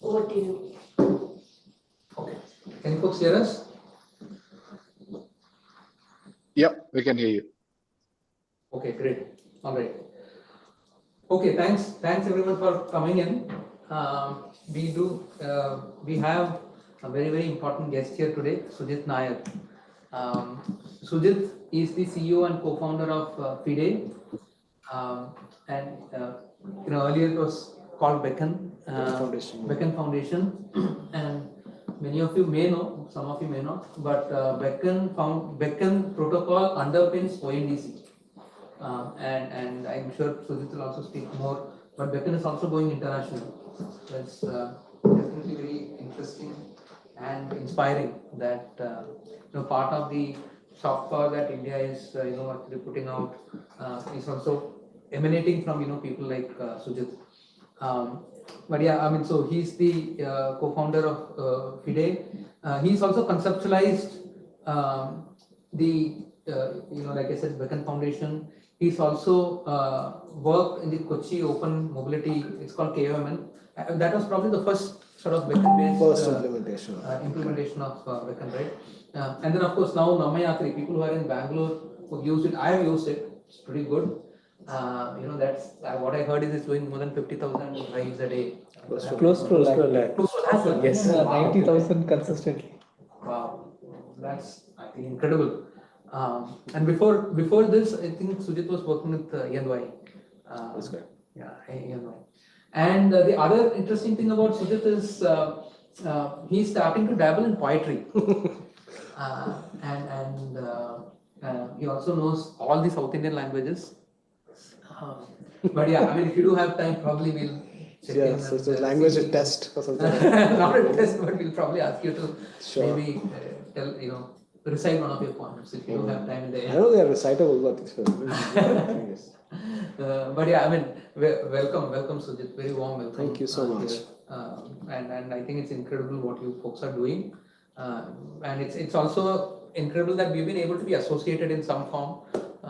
Over to you. Okay. Can you folks hear us? Yep, we can hear you. Okay, great. All right. Okay, thanks everyone for coming in. We have a very important guest here today, Sujith Nair. Sujith is the CEO and co-founder of FIDE, and earlier it was called Beckn Foundation, and many of you may know, some of you may not, but Beckn Protocol underpins ONDC. And I'm sure Sujith will also speak more, but Beckn is also going international. So it's definitely very interesting and inspiring that part of the soft power that India is actually putting out is also emanating from people like Sujith. But yeah, I mean, so he's the co-founder of FIDE. He's also conceptualized like I said, Beckn Foundation. He's also worked in the Kochi Open Mobility, it's called KOMN. That was probably the first sort of Beckn-based implementation of Beckn, right? And then of course now Namayatri, people who are in Bangalore who use it, I have used it, it's pretty good. That's what I heard is it's doing more than 50,000 rides a day. Close to that. Yes, 90,000 consistently. Wow, that's I think incredible. And before this, I think Sujith was working with ENY. That's right. Yeah, ENY. And the other interesting thing about Sujith is he's starting to dabble in poetry. And he also knows all the South Indian languages. But yeah, I mean, if you do have time, probably we'll check in. So it's a language test or something. Not a test, but we'll probably ask you to maybe tell, recite one of your poems if you don't have time in the end. I know they are recitable, but but yeah, I mean, welcome Sujith, very warm welcome. Thank you so much. And I think it's incredible what you folks are doing, and it's also incredible that we've been able to be associated in some form.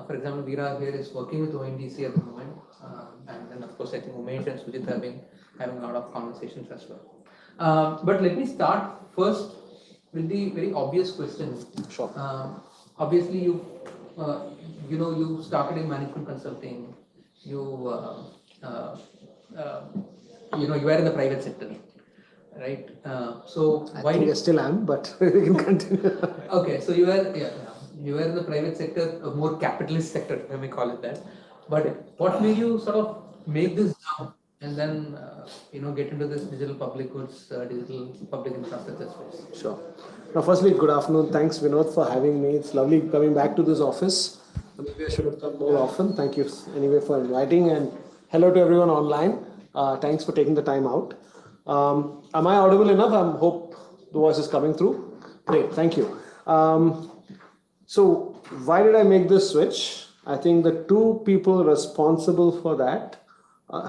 For example, Veera here is working with ONDC at the moment, and then of course I think Umesh and Sujith have been having a lot of conversations as well. But let me start first with the very obvious question. Sure. Obviously, you started in management consulting. You were in the private sector, right? So I think I still am, but we can continue. Okay, so you were in the private sector, a more capitalist sector, let me call it that. But what made you sort of make this jump and then get into this digital public goods, digital public infrastructure space? Sure. Now, firstly, good afternoon. Thanks, Vinod, for having me. It's lovely coming back to this office. Maybe I should have come more often. Thank you anyway for inviting, and hello to everyone online. Thanks for taking the time out. Am I audible enough? I hope the voice is coming through. Great, thank you. So why did I make this switch? I think the two people responsible for that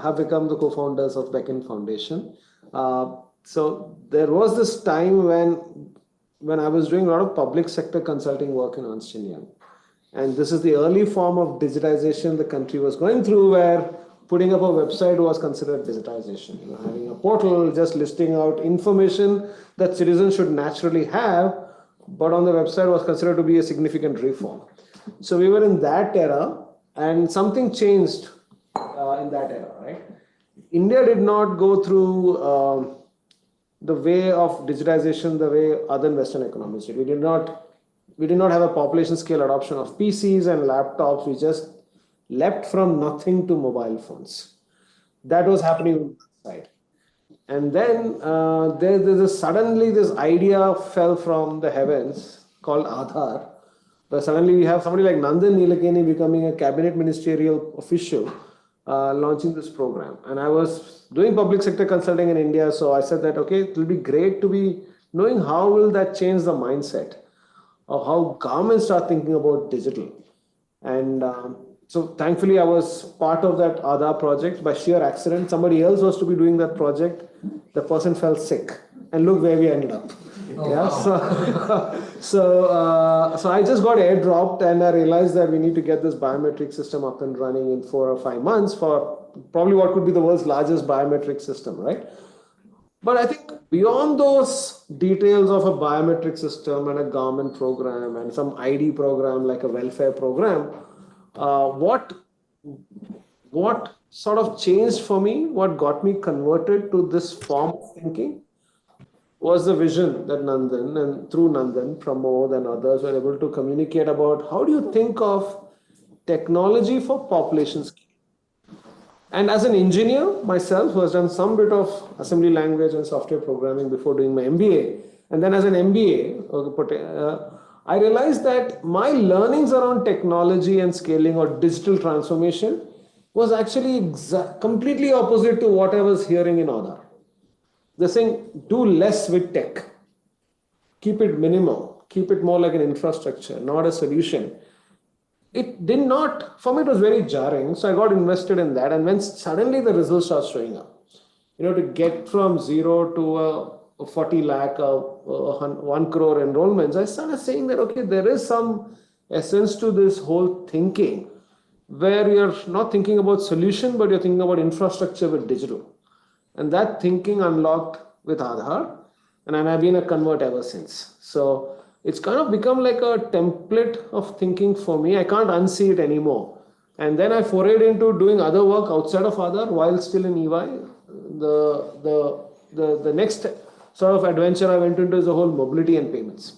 have become the co-founders of Beckn Foundation. So there was this time when I was doing a lot of public sector consulting work in Ernst & Young. And this is the early form of digitization the country was going through, where putting up a website was considered digitization. Having a portal, just listing out information that citizens should naturally have, but on the website was considered to be a significant reform. So we were in that era, and something changed in that era, right? India did not go through the way of digitization the way other Western economies did. We did not have a population scale adoption of PCs and laptops. We just leapt from nothing to mobile phones. That was happening on the side. And then suddenly this idea fell from the heavens called Aadhaar, where suddenly we have somebody like Nandan Nilekani becoming a cabinet ministerial official, launching this program. And I was doing public sector consulting in India, so I said that, okay, it will be great to be knowing how will that change the mindset of how governments start thinking about digital. And so thankfully I was part of that Aadhaar project by sheer accident. Somebody else was to be doing that project. The person fell sick, and look where we ended up. So I just got airdropped, and I realized that we need to get this biometric system up and running in 4 or 5 months for probably what could be the world's largest biometric system, right? But I think beyond those details of a biometric system and a government program and some ID program like a welfare program, what sort of changed for me, what got me converted to this form of thinking was the vision that Nandan and through Nandan, Pramod and others were able to communicate about how do you think of technology for population scale. And as an engineer myself, who has done some bit of assembly language and software programming before doing my MBA, and then as an MBA, I realized that my learnings around technology and scaling or digital transformation was actually completely opposite to what I was hearing in Aadhaar. They're saying, do less with tech. Keep it minimal. Keep it more like an infrastructure, not a solution. It did not, for me, it was very jarring. So I got invested in that. And when suddenly the results start showing up, to get from 0 to a 40 lakh, 1 crore enrollments, I started saying that, okay, there is some essence to this whole thinking where you're not thinking about solution, but you're thinking about infrastructure with digital. And that thinking unlocked with Aadhaar. And I've been a convert ever since. So it's kind of become like a template of thinking for me. I can't unsee it anymore. And then I forayed into doing other work outside of Aadhaar while still in EY. The next sort of adventure I went into is the whole mobility and payments.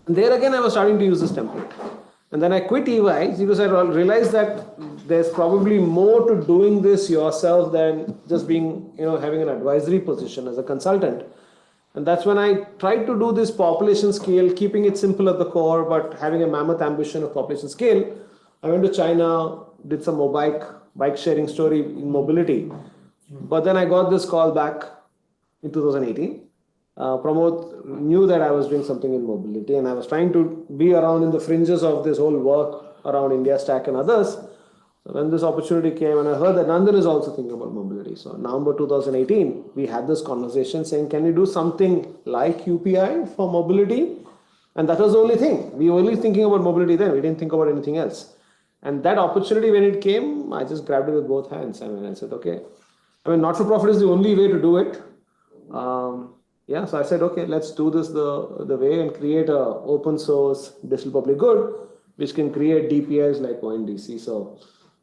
And there again, I was starting to use this template. And then I quit EY because I realized that there's probably more to doing this yourself than just being, having an advisory position as a consultant. And that's when I tried to do this population scale, keeping it simple at the core, but having a mammoth ambition of population scale. I went to China, did some bike sharing story in mobility. But then I got this call back in 2018. Pramod knew that I was doing something in mobility and I was trying to be around in the fringes of this whole work around India Stack and others. So when this opportunity came and I heard that Nandan is also thinking about mobility. So November 2018, we had this conversation saying, can we do something like UPI for mobility? And that was the only thing. We were only thinking about mobility then. We didn't think about anything else. And that opportunity, when it came, I just grabbed it with both hands. I said, okay. Not-for-profit is the only way to do it. So I said, okay, let's do this the way and create a open source digital public good, which can create DPIs like ONDC. So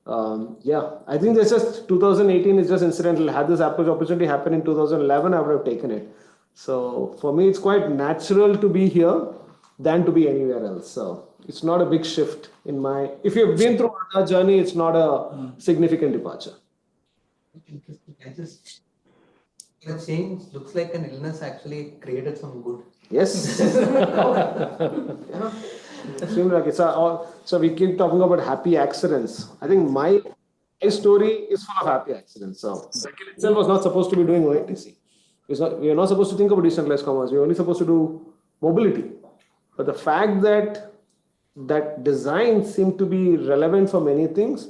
I think it's just 2018 is just incidental. Had this opportunity happen in 2011, I would have taken it. So for me, it's quite natural to be here than to be anywhere else. So it's not a big shift in my, if you've been through our journey, it's not a significant departure. Interesting. The change looks like an illness actually created some good. Yes. So we keep talking about happy accidents. I think my story is full of happy accidents. So Beckn itself was not supposed to be doing ONDC. We are not supposed to think about decentralized commerce. We are only supposed to do mobility. But the fact that design seemed to be relevant for many things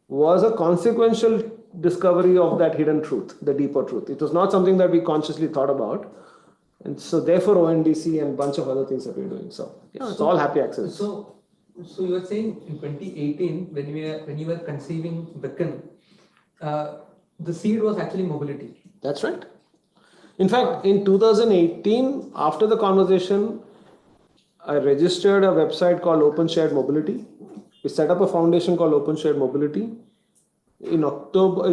was a consequential discovery of that hidden truth, the deeper truth. It was not something that we consciously thought about. And so therefore ONDC and a bunch of other things that we're doing. So it's all happy accidents. So you were saying in 2018, when you were conceiving Beckn, the seed was actually mobility. That's right. In fact, in 2018, after the conversation, I registered a website called Open Shared Mobility. We set up a foundation called Open Shared Mobility. In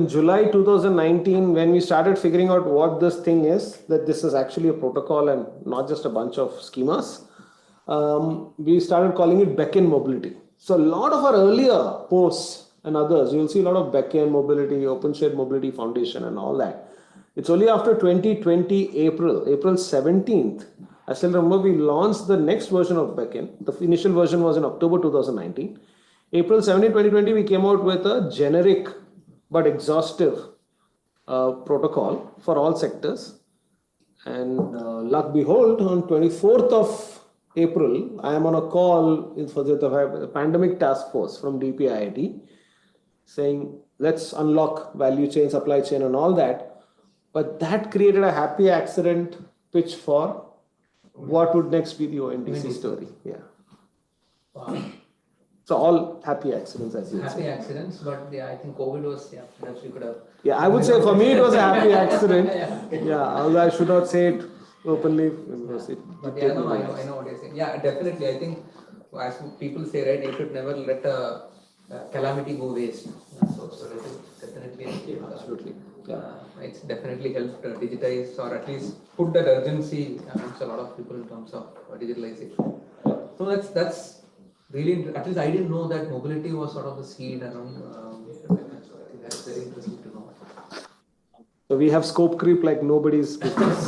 July 2019, when we started figuring out what this thing is, that this is actually a protocol and not just a bunch of schemas, we started calling it Beckn Mobility. So a lot of our earlier posts and others, you'll see a lot of Beckn Mobility, Open Shared Mobility Foundation and all that. It's only after 2020 April 17th, I still remember we launched the next version of Beckn. The initial version was in October 2019. April 17, 2020, we came out with a generic but exhaustive protocol for all sectors. And luck behold, on 24th of April, I am on a call for the pandemic task force from DPIIT saying, let's unlock value chain, supply chain and all that. But that created a happy accident pitch for what would next be the ONDC story. Yeah. Wow. So all happy accidents, as you would Happy say. accidents, but yeah, I think COVID was, perhaps we could have. Yeah, I would say for me it was a happy accident. Yeah. Yeah, although I should not say it openly because it But did yeah, take no, me I minutes. know what you're saying. Yeah, definitely. I think, as people say, right, you should never let a calamity go waste. So that is definitely. Absolutely. Yeah. It's definitely helped digitize or at least put that urgency amongst a lot of people in terms of digitalization. So that's really, at least I didn't know that mobility was sort of the seed around. So I think that's very interesting to know. So we have scope creep like nobody's business.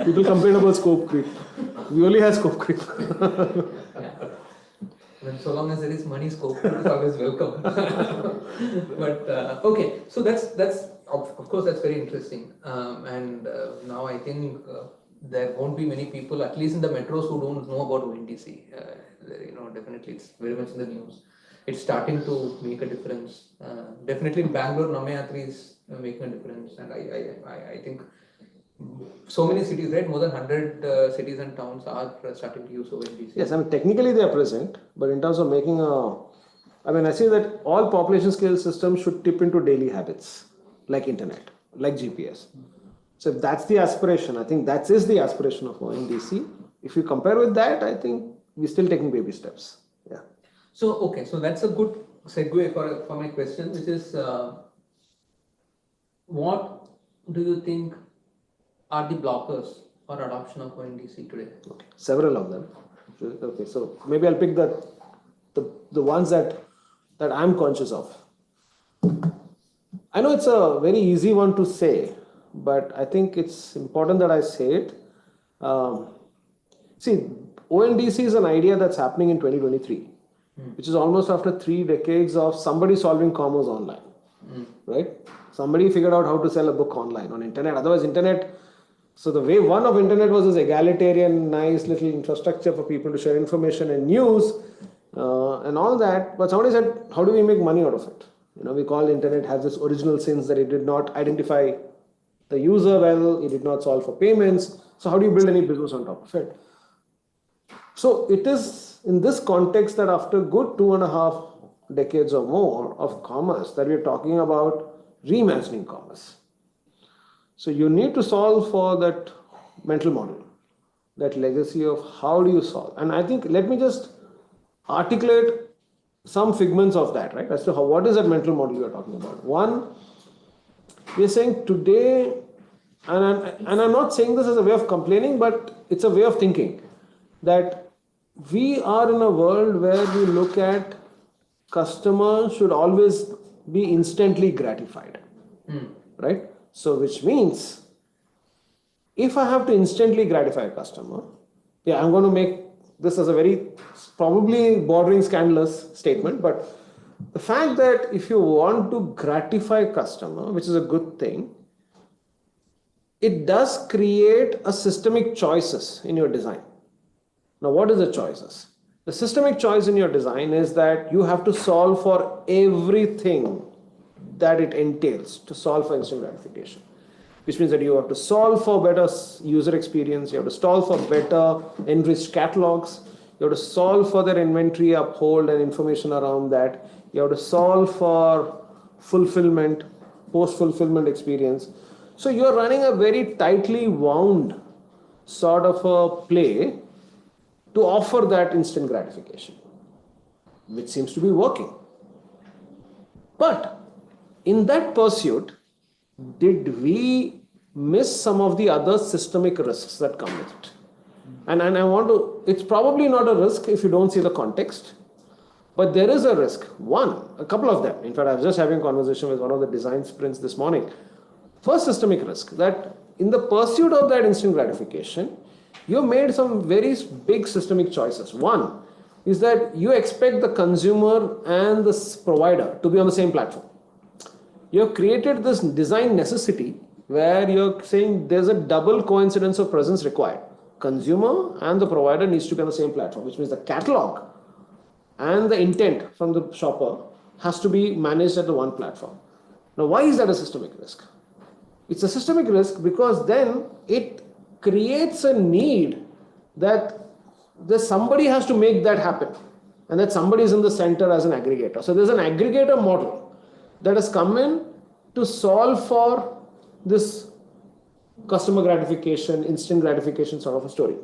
People complain about scope creep. We only have scope creep. When so long as there is money, scope is always welcome. But okay, so that's of course that's very interesting. And now I think there won't be many people, at least in the metros, who don't know about ONDC. Definitely it's very much in the news. It's starting to make a difference. Definitely in Bangalore, Namayatri is making a difference, and I think so many cities, right? More than 100 cities and towns are starting to use ONDC. Yes, I mean technically they are present, but in terms of making I say that all population scale systems should tip into daily habits, like internet, like GPS. So if that's the aspiration, I think that is the aspiration of ONDC. If you compare with that, I think we're still taking baby steps. Yeah. So okay, so that's a good segue for my question, which is what do you think are the blockers for adoption of ONDC today? Okay. Several of them. Okay, so maybe I'll pick the ones that I'm conscious of. I know it's a very easy one to say, but I think it's important that I say it. See, ONDC is an idea that's happening in 2023, which is almost after 3 decades of somebody solving commerce online, right? Somebody figured out how to sell a book online on internet. Otherwise, internet. So the way one of internet was this egalitarian, nice little infrastructure for people to share information and news and all that. But somebody said, how do we make money out of it? We call internet has this original sins that it did not identify the user well, it did not solve for payments. So how do you build any business on top of it? So it is in this context that after good 2.5 decades or more of commerce that we are talking about reimagining commerce. So you need to solve for that mental model, that legacy of how do you solve. And I think let me just articulate some figments of that, right? As to what is that mental model you are talking about. One, we are saying today, and I'm not saying this as a way of complaining, but it's a way of thinking, that we are in a world where we look at customers should always be instantly gratified, right? So which means if I have to instantly gratify a customer, I'm going to make this as a very probably bordering scandalous statement, but the fact that if you want to gratify a customer, which is a good thing, it does create a systemic choices in your design. Now, what is the choices? The systemic choice in your design is that you have to solve for everything that it entails to solve for instant gratification, which means that you have to solve for better user experience, you have to solve for better enriched catalogs, you have to solve for their inventory uphold and information around that, you have to solve for fulfillment, post-fulfillment experience. So you're running a very tightly wound sort of a play to offer that instant gratification, which seems to be working. But in that pursuit, did we miss some of the other systemic risks that come with it? And it's probably not a risk if you don't see the context, but there is a risk. A couple of them. In fact, I was just having a conversation with one of the design sprints this morning. First systemic risk, that in the pursuit of that instant gratification, you made some very big systemic choices. One is that you expect the consumer and the provider to be on the same platform. You have created this design necessity where you're saying there's a double coincidence of presence required. Consumer and the provider needs to be on the same platform, which means the catalog and the intent from the shopper has to be managed at the one platform. Now, why is that a systemic risk? It's a systemic risk because then it creates a need that somebody has to make that happen. And that somebody is in the center as an aggregator. So there's an aggregator model that has come in to solve for this customer gratification, instant gratification sort of a story.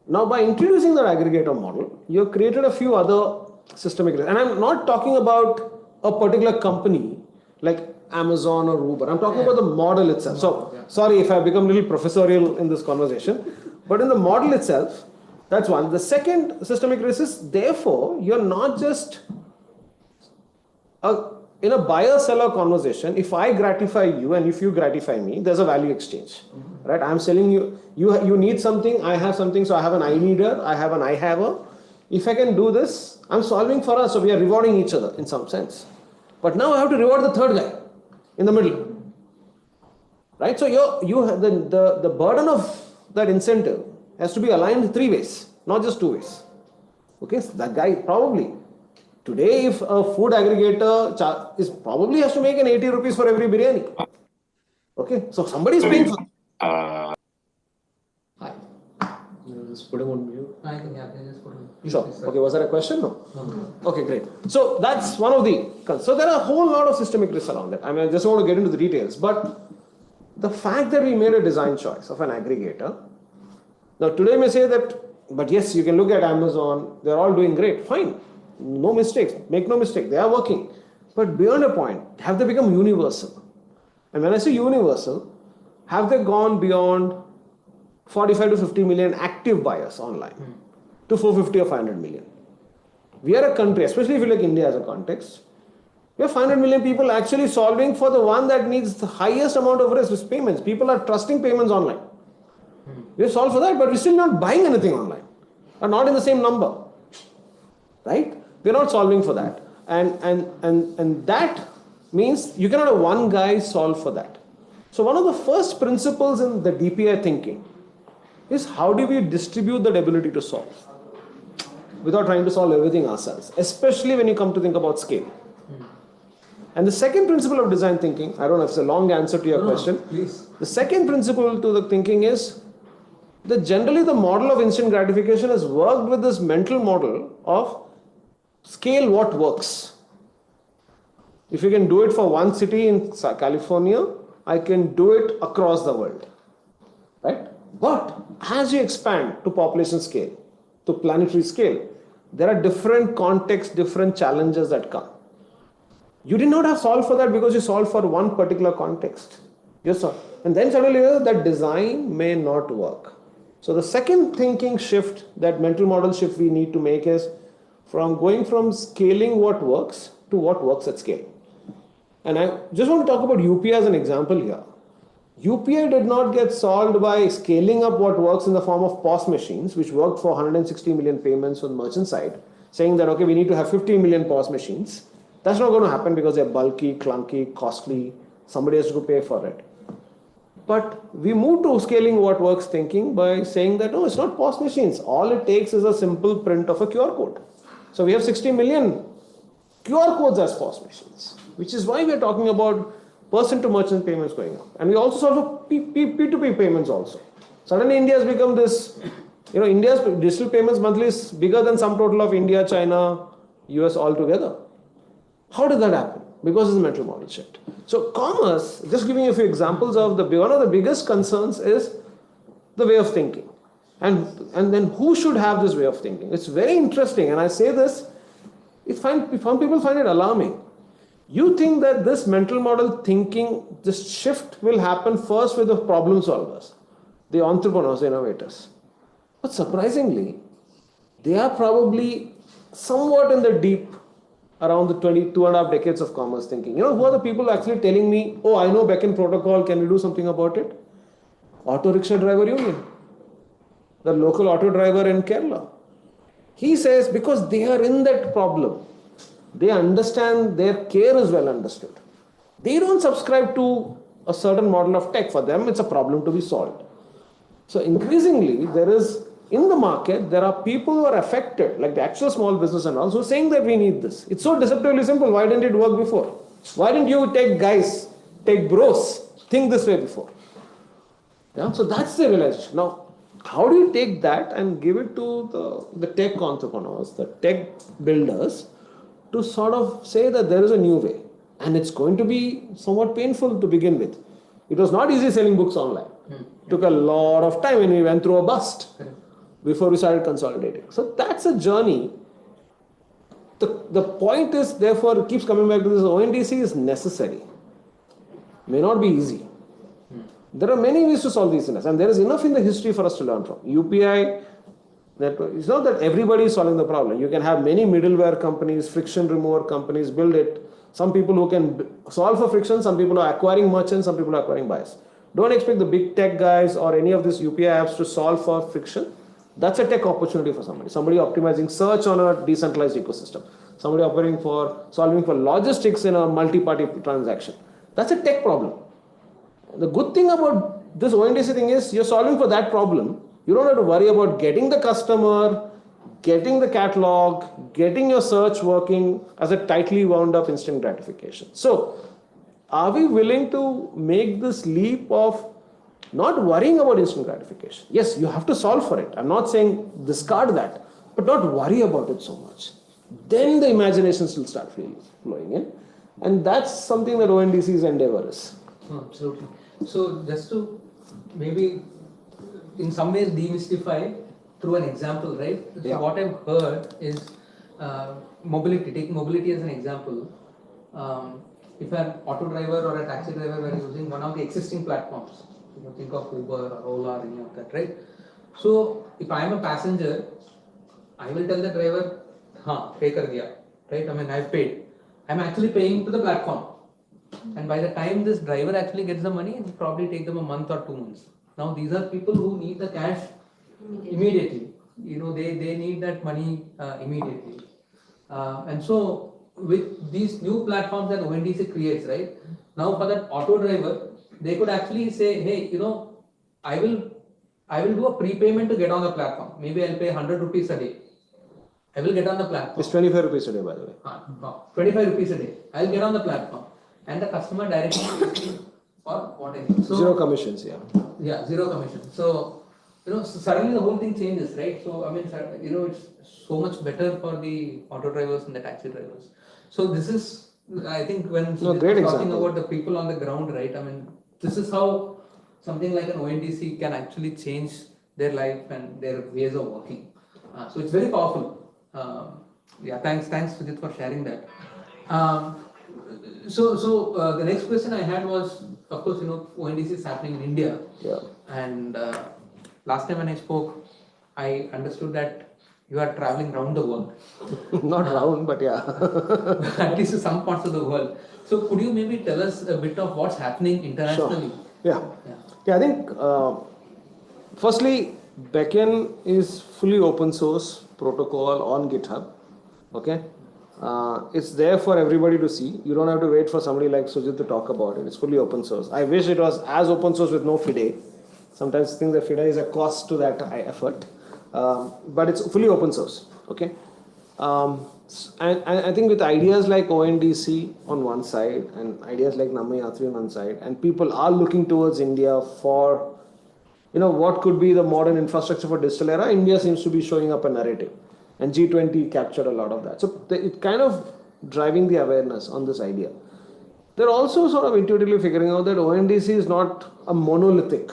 Now, by introducing the aggregator model, you have created a few other systemic risks. And I'm not talking about a particular company like Amazon or Uber. I'm talking about the model itself. So, sorry if I become a little professorial in this conversation, but in the model itself, that's one. The second systemic risk is, therefore, you're not just in a buyer-seller conversation. If I gratify you and if you gratify me, there's a value exchange, right? I'm selling you, you need something, I have something, so I have an I needer, I have an I haver. If I can do this, I'm solving for us, so we are rewarding each other in some sense. But now I have to reward the third guy in the middle, right? So you have the burden of that incentive has to be aligned 3 ways, not just 2 ways. Okay, so that guy probably today, if a food aggregator probably has to make an 80 rupees for every biryani. Okay, so somebody is paying for it. Hi. Just put him on mute. I think I can just put him. Sure. Okay, was there a question? No. Okay, great. So that's one of the. So there are a whole lot of systemic risks around it. I mean, I just want to get into the details, but the fact that we made a design choice of an aggregator. Now today may say that, but yes, you can look at Amazon. They're all doing great. Fine. No mistakes. Make no mistake. They are working. But beyond a point, have they become universal? And when I say universal, have they gone beyond 45 to 50 million active buyers online to 450 or 500 million? We are a country, especially if you look India as a context, we have 500 million people actually solving for the one that needs the highest amount of risk, with payments. People are trusting payments online. We have solved for that, but we're still not buying anything online, or not in the same number, right? We're not solving for that. And that means you cannot have one guy solve for that. So one of the first principles in the DPI thinking is, how do we distribute that ability to solve without trying to solve everything ourselves, especially when you come to think about scale. And the second principle of design thinking, I don't know if it's a long answer to your question. Please. The second principle to the thinking is that generally the model of instant gratification has worked with this mental model of scale what works. If you can do it for one city in California, I can do it across the world, right? But as you expand to population scale, to planetary scale, there are different contexts, different challenges that come. You did not have solved for that because you solved for one particular context. Yes, sir. And then suddenly that design may not work. So the second thinking shift, that mental model shift we need to make, is going from scaling what works to what works at scale. And I just want to talk about UPI as an example here. UPI did not get solved by scaling up what works in the form of POS machines, which worked for 160 million payments on the merchant side, saying that, okay, we need to have 15 million POS machines. That's not going to happen because they're bulky, clunky, costly. Somebody has to pay for it. But we moved to scaling what works thinking by saying that, no, it's not POS machines. All it takes is a simple print of a QR code. So we have 60 million QR codes as POS machines, which is why we're talking about person to merchant payments going up. And we also solve for P2P payments also. Suddenly India has become this, India's digital payments monthly is bigger than sum total of India, China, US all together. How did that happen? Because it's a mental model shift. So commerce, just giving you a few examples of one of the biggest concerns is the way of thinking. And then who should have this way of thinking? It's very interesting. And I say this, some people find it alarming. You think that this mental model thinking, this shift will happen first with the problem solvers, the entrepreneurs, the innovators. But surprisingly, they are probably somewhat in the deep around the 2.5 decades of commerce thinking. Who are the people actually telling me, oh, I know Beckn Protocol, can we do something about it? Auto rickshaw driver union, the local auto driver in Kerala. He says, because they are in that problem, they understand, their care is well understood. They don't subscribe to a certain model of tech. For them, it's a problem to be solved. So increasingly, in the market, there are people who are affected, like the actual small business and all, who are saying that we need this. It's so deceptively simple. Why didn't it work before? Why didn't you take bros, think this way before? Yeah? So that's the realization. Now, how do you take that and give it to the tech entrepreneurs, the tech builders, to sort of say that there is a new way, and it's going to be somewhat painful to begin with. It was not easy selling books online. It took a lot of time, and we went through a bust before we started consolidating. So that's a journey. The point is, therefore, it keeps coming back to this: ONDC is necessary. May not be easy. There are many ways to solve these things, and there is enough in the history for us to learn from. UPI network, it's not that everybody is solving the problem. You can have many middleware companies, friction remover companies build it. Some people who can solve for friction, some people are acquiring merchants, some people are acquiring buyers. Don't expect the big tech guys or any of these UPI apps to solve for friction. That's a tech opportunity for somebody. Somebody optimizing search on a decentralized ecosystem. Somebody solving for logistics in a multi-party transaction. That's a tech problem. The good thing about this ONDC thing is you're solving for that problem. You don't have to worry about getting the customer, getting the catalog, getting your search working as a tightly wound up instant gratification. So, are we willing to make this leap of not worrying about instant gratification? Yes, you have to solve for it. I'm not saying discard that, but not worry about it so much. Then the imaginations will start flowing in. And that's something that ONDC's endeavor is. Absolutely. So just to maybe in some ways demystify through an example, right? So what I've heard is mobility. Take mobility as an example. If an auto driver or a taxi driver were using one of the existing platforms, think of Uber or Ola or any of that, right? So if I am a passenger, I will tell the driver, pay kar diya, right? I mean, I've paid. I'm actually paying to the platform. And by the time this driver actually gets the money, it will probably take them a month or 2 months. Now these are people who need the cash immediately. They need that money immediately. And so with these new platforms that ONDC creates, right? Now for that auto driver, they could actually say, hey, I will do a prepayment to get on the platform. Maybe I'll pay 100 rupees a day. I will get on the platform. It's 25 rupees a day, by the way. 25 rupees a day. I'll get on the platform. And the customer directly for what I need. So, zero commissions, Yeah, zero commission. So, suddenly the whole thing changes, right? So, I mean, it's so much better for the auto drivers and the taxi drivers. So, this is, I think, when we're talking about the people on the ground, right? I mean, this is how something like an ONDC can actually change their life and their ways of working. So, it's very powerful. Thanks, Sujith, for sharing that. So the next question I had was, of course, ONDC is happening in India. Yeah. And last time when I spoke, I understood that you are traveling around the world. Not round, but yeah. At least to some parts of the world. So could you maybe tell us a bit of what's happening internationally? Sure. Yeah, I think firstly, Beckn is fully open source protocol on GitHub. Okay. It's there for everybody to see. You don't have to wait for somebody like Sujit to talk about it. It's fully open source. I wish it was as open source with no FIDE. Sometimes I think the FIDE is a cost to that effort. But it's fully open source. Okay. And I think with ideas like ONDC on one side and ideas like Namayatri on one side, and people are looking towards India for, what could be the modern infrastructure for digital era, India seems to be showing up a narrative. And G20 captured a lot of that. So it kind of driving the awareness on this idea. They're also sort of intuitively figuring out that ONDC is not a monolithic,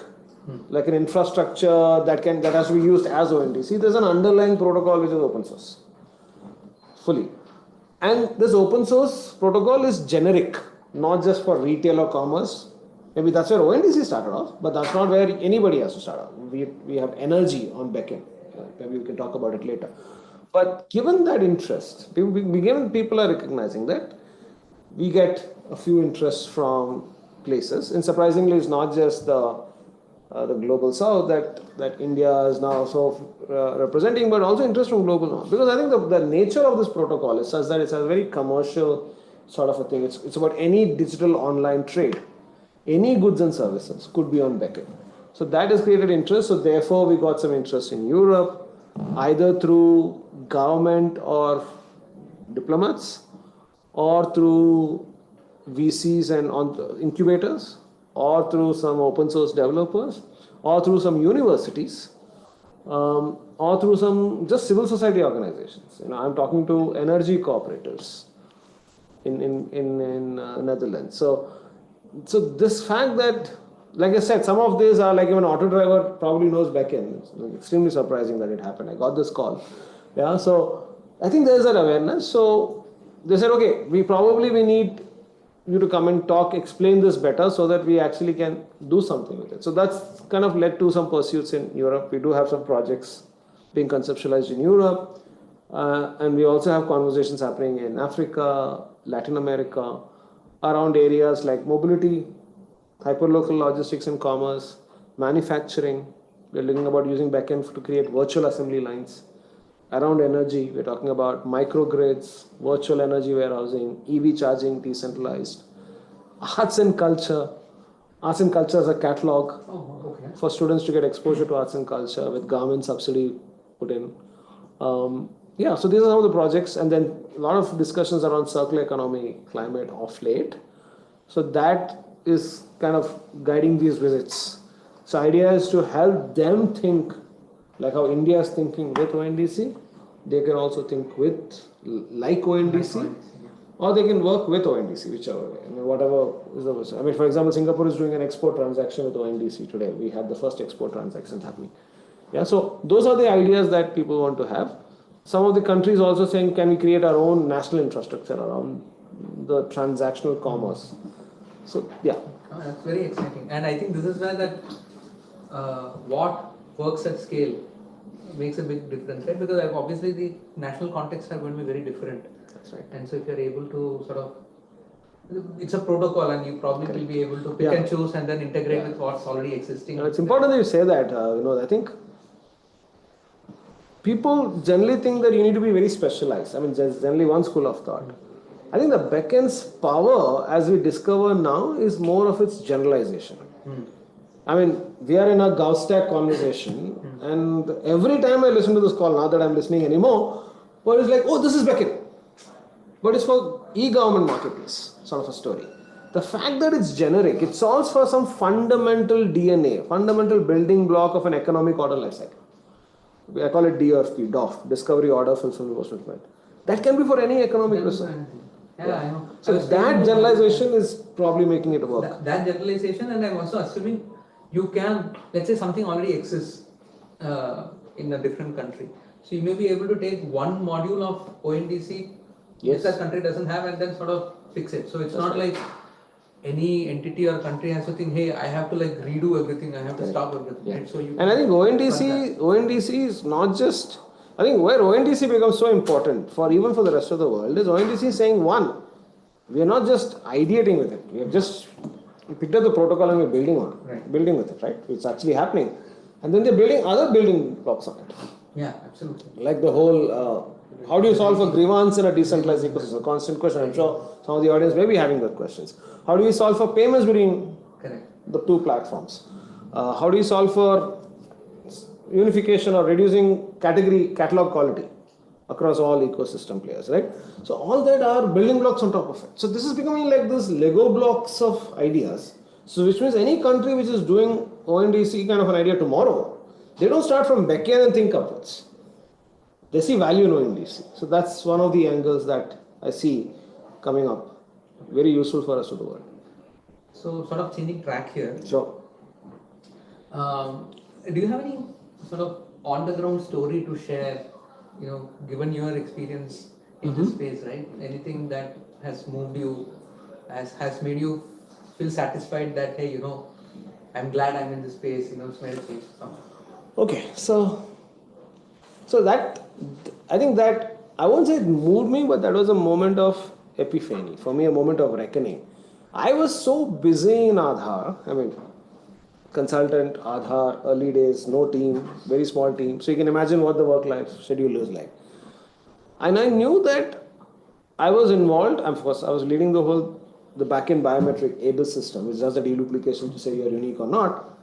like an infrastructure that has to be used as ONDC. There's an underlying protocol which is open source, fully. And this open source protocol is generic, not just for retail or commerce. Maybe that's where ONDC started off, but that's not where anybody has to start off. We have energy on Beckn. Maybe we can talk about it later. But given that interest, given people are recognizing that, we get a few interests from places. And surprisingly, it's not just the global south that India is now representing, but also interest from global north. Because I think the nature of this protocol is such that it's a very commercial sort of a thing. It's about any digital online trade. Any goods and services could be on Beckn. So that has created interest. So therefore, we got some interest in Europe, either through government or diplomats, or through VCs and incubators, or through some open source developers, or through some universities, or through some just civil society organizations. I'm talking to energy cooperatives in Netherlands. So this fact that, like I said, some of these are like even an auto driver probably knows Beckn. It's extremely surprising that it happened. I got this call. Yeah, so I think there's that awareness. So they said, okay, we need you to come and talk, explain this better so that we actually can do something with it. So that's kind of led to some pursuits in Europe. We do have some projects being conceptualized in Europe. And we also have conversations happening in Africa, Latin America, around areas like mobility, hyperlocal logistics and commerce, manufacturing. We're looking about using Beckn to create virtual assembly lines. Around energy, we're talking about microgrids, virtual energy warehousing, EV charging, decentralized. Arts and culture. Arts and culture is a catalog for students to get exposure to arts and culture with government subsidy put in. Yeah, so these are some of the projects, and then a lot of discussions around circular economy, climate off late. So that is kind of guiding these visits. So idea is to help them think like how India is thinking with ONDC. They can also think with like ONDC, or they can work with ONDC, whichever way. I mean, whatever is the best. I mean, for example, Singapore is doing an export transaction with ONDC today. We had the first export transactions happening. Yeah, so those are the ideas that people want to have. Some of the countries also saying, can we create our own national infrastructure around the transactional commerce? So yeah. Oh, that's very exciting. And I think this is where that what works at scale makes a big difference, right? Because obviously the national contexts are going to be very different. That's right. And so if you're able to sort of, it's a protocol and you probably will be able to pick and choose and then integrate with what's already existing. It's important that you say that. I think people generally think that you need to be very specialized. I mean, there's generally one school of thought. I think the Beckn's power, as we discover now, is more of its generalization. I mean, we are in a Gauss-stack conversation, and every time I listen to this call, not that I'm listening anymore, but it's like, oh, this is Beckn. But it's for e-government marketplace, sort of a story. The fact that it's generic, it solves for some fundamental DNA, fundamental building block of an economic order lifecycle. I call it DOFP, DOF, Discovery, Order, Fulfillment, Postment. That can be for any economic research. Yeah, I know. So that generalization is probably making it work. That generalization, and I'm also assuming you can, let's say something already exists in a different country. So you may be able to take one module of ONDC which that country doesn't have and then sort of fix it. So it's not like any entity or country has to think, hey, I have to like redo everything, I have to stop everything. Right? So you and I think ONDC is not just, I think where ONDC becomes so important for even for the rest of the world is ONDC is saying, one, we are not just ideating with it, we have just picked up the protocol and we're building with it, right? It's actually happening. And then they're building other building blocks on it. Yeah, absolutely. Like the whole, how do you solve for grievance in a decentralized ecosystem? Constant question. I'm sure some of the audience may be having those questions. How do we solve for payments between the two platforms? How do you solve for unification or reducing catalog quality across all ecosystem players, right? So all that are building blocks on top of it. So this is becoming like this Lego blocks of ideas. So which means any country which is doing ONDC kind of an idea tomorrow, they don't start from Beckn and think upwards. They see value in ONDC. So that's one of the angles that I see coming up. Very useful for us to the world. So sort of changing track here. Sure. Do you have any sort of on the ground story to share, given your experience in this space, right? Anything that has moved you, has made you feel satisfied that, hey, I'm glad I'm in this space, it's made a change or something. Okay, so that, I think that, I won't say it moved me, but that was a moment of epiphany, for me a moment of reckoning. I was so busy in Aadhaar, I mean, consultant, Aadhaar, early days, no team, very small team. So you can imagine what the work life schedule is like. And I knew that I was involved, of course, I was leading the back-end biometric ABIS system, which does the deduplication to say you're unique or not.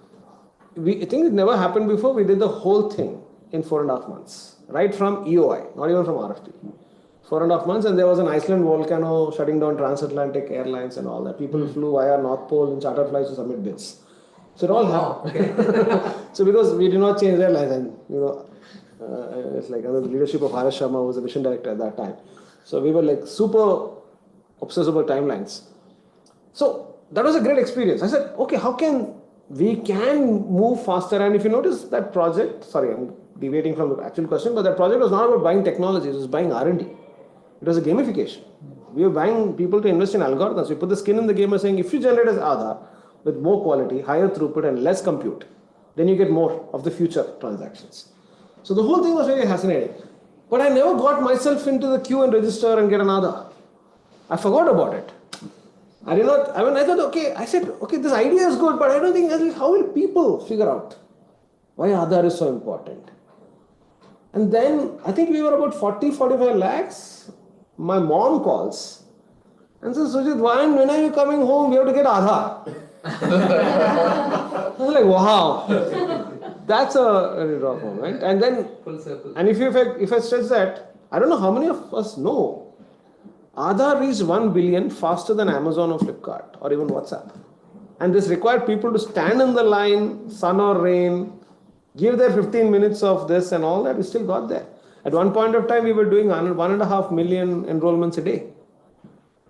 I think it never happened before. We did the whole thing in 4.5 months, right from EOI, not even from RFP. 4.5 months, and there was an Iceland volcano shutting down transatlantic airlines and all that. People flew via North Pole in charter flights to submit bids. So it all Wow, happened. So because we did not change their lives, and it's like under the leadership of Harish Sharma, who was the mission director at that time. So we were like super obsessed about timelines. So that was a great experience. I said, okay, how can we move faster? And if you notice that project, sorry, I'm deviating from the actual question, but that project was not about buying technology, it was buying R&D. It was a gamification. We were buying people to invest in algorithms. We put the skin in the game by saying, if you generate as Aadhaar with more quality, higher throughput and less compute, then you get more of the future transactions. So the whole thing was very fascinating. But I never got myself into the queue and register and get an Aadhaar. I forgot about it. I thought, okay, this idea is good, but I don't think, how will people figure out why Aadhaar is so important? And then I think we were about 40-45 lakhs. My mom calls and says, Sujith, when are you coming home? We have to get Aadhaar. I was like, wow, that's a very rough moment. And then, full circle. and if I stretch that, I don't know how many of us know Aadhaar reached 1 billion faster than Amazon or Flipkart or even WhatsApp. And this required people to stand in the line, sun or rain, give their 15 minutes of this and all that. We still got there. At one point of time, we were doing 1.5 million enrollments a day.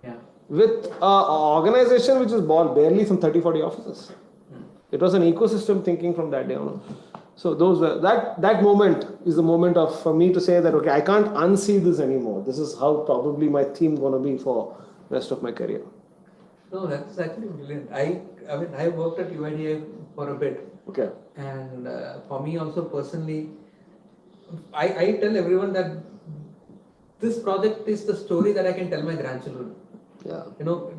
Yeah. With an organization which is barely some 30-40 offices. It was an ecosystem thinking from that day on. So those were, that moment is the moment for me to say that, okay, I can't unsee this anymore. This is how probably my theme going to be for the rest of my career. No, that's actually brilliant. I worked at UIDA for a bit. Okay. And for me also personally, I tell everyone that this project is the story that I can tell my grandchildren. Yeah.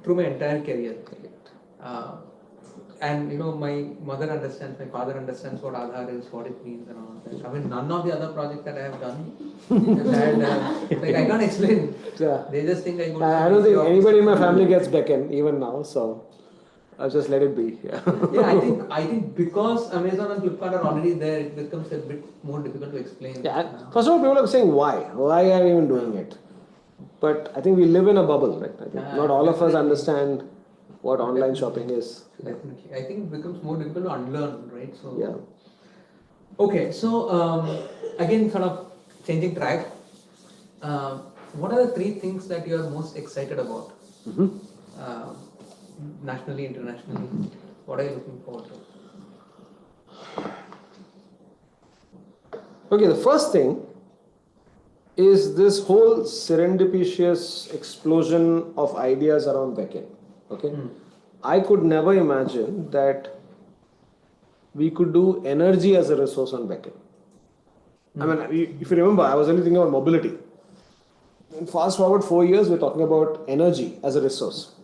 Through my entire career. And my mother understands, my father understands what Aadhaar is, what it means and all that. None of the other projects that I have done had, I can't explain. Yeah. They just think I don't think anybody in my family gets Beckn even now, so I'll just let it be. Yeah. Yeah, I think because Amazon and Flipkart are already there, it becomes a bit more difficult to explain. Yeah. First of all, people are saying why? Why are we even doing it? But I think we live in a bubble, right? I think not all of us understand what online shopping is. Definitely. I think it becomes more difficult to unlearn, right? So yeah. Okay, so again, sort of changing track. What are the 3 things that you are most excited about? Nationally, internationally? What are you looking forward to? Okay, the first thing is this whole serendipitous explosion of ideas around Beckn. Okay, I could never imagine that we could do energy as a resource on Beckn. If you remember, I was only thinking about mobility. And fast forward 4 years, we're talking about energy as a resource.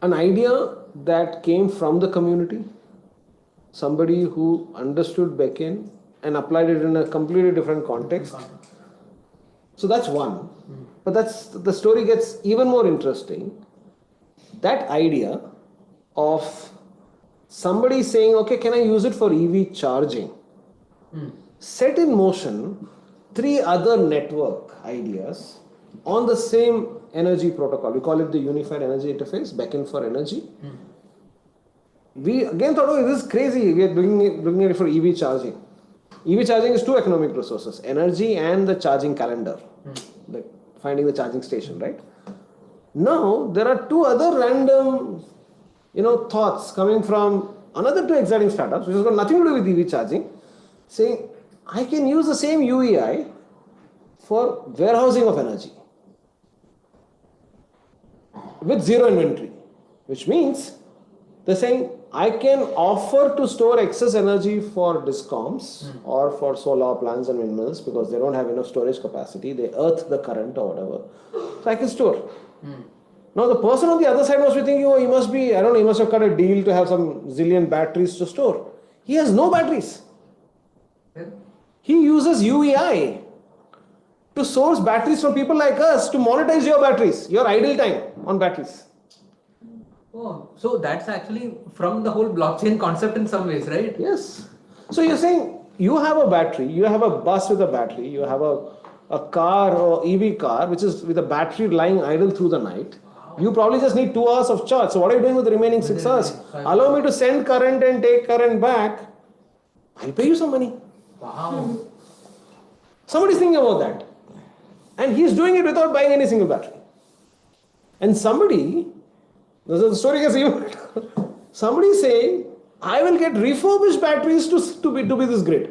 An idea that came from the community, somebody who understood Beckn and applied it in a completely different context. So that's one. But the story gets even more interesting. That idea of somebody saying, okay, can I use it for EV charging? Set in motion 3 other network ideas on the same energy protocol. We call it the Unified Energy Interface, Beckn for Energy. We again thought, oh, this is crazy. We are doing it for EV charging. EV charging is 2 economic resources, energy and the charging calendar, like finding the charging station, right? Now, there are 2 other random, thoughts coming from another 2 exciting startups, which has got nothing to do with EV charging, saying, I can use the same UEI for warehousing of energy with zero inventory, which means they're saying, I can offer to store excess energy for discoms or for solar plants and windmills because they don't have enough storage capacity. They earth the current or whatever. So I can store. Now the person on the other side must be thinking, oh, he must have cut a deal to have some zillion batteries to store. He has no batteries. He uses UEI to source batteries from people like us to monetize your batteries, your idle time on batteries. Oh, so that's actually from the whole blockchain concept in some ways, right? Yes. So you're saying you have a battery, you have a bus with a battery, you have a car or EV car which is with a battery lying idle through the night. You probably just need 2 hours of charge. So what are you doing with the remaining 6 hours? Allow me to send current and take current back. I'll pay you some money. Wow. Somebody's thinking about that. And he's doing it without buying any single battery. And somebody, the story gets even better. Somebody is saying, I will get refurbished batteries to be this great.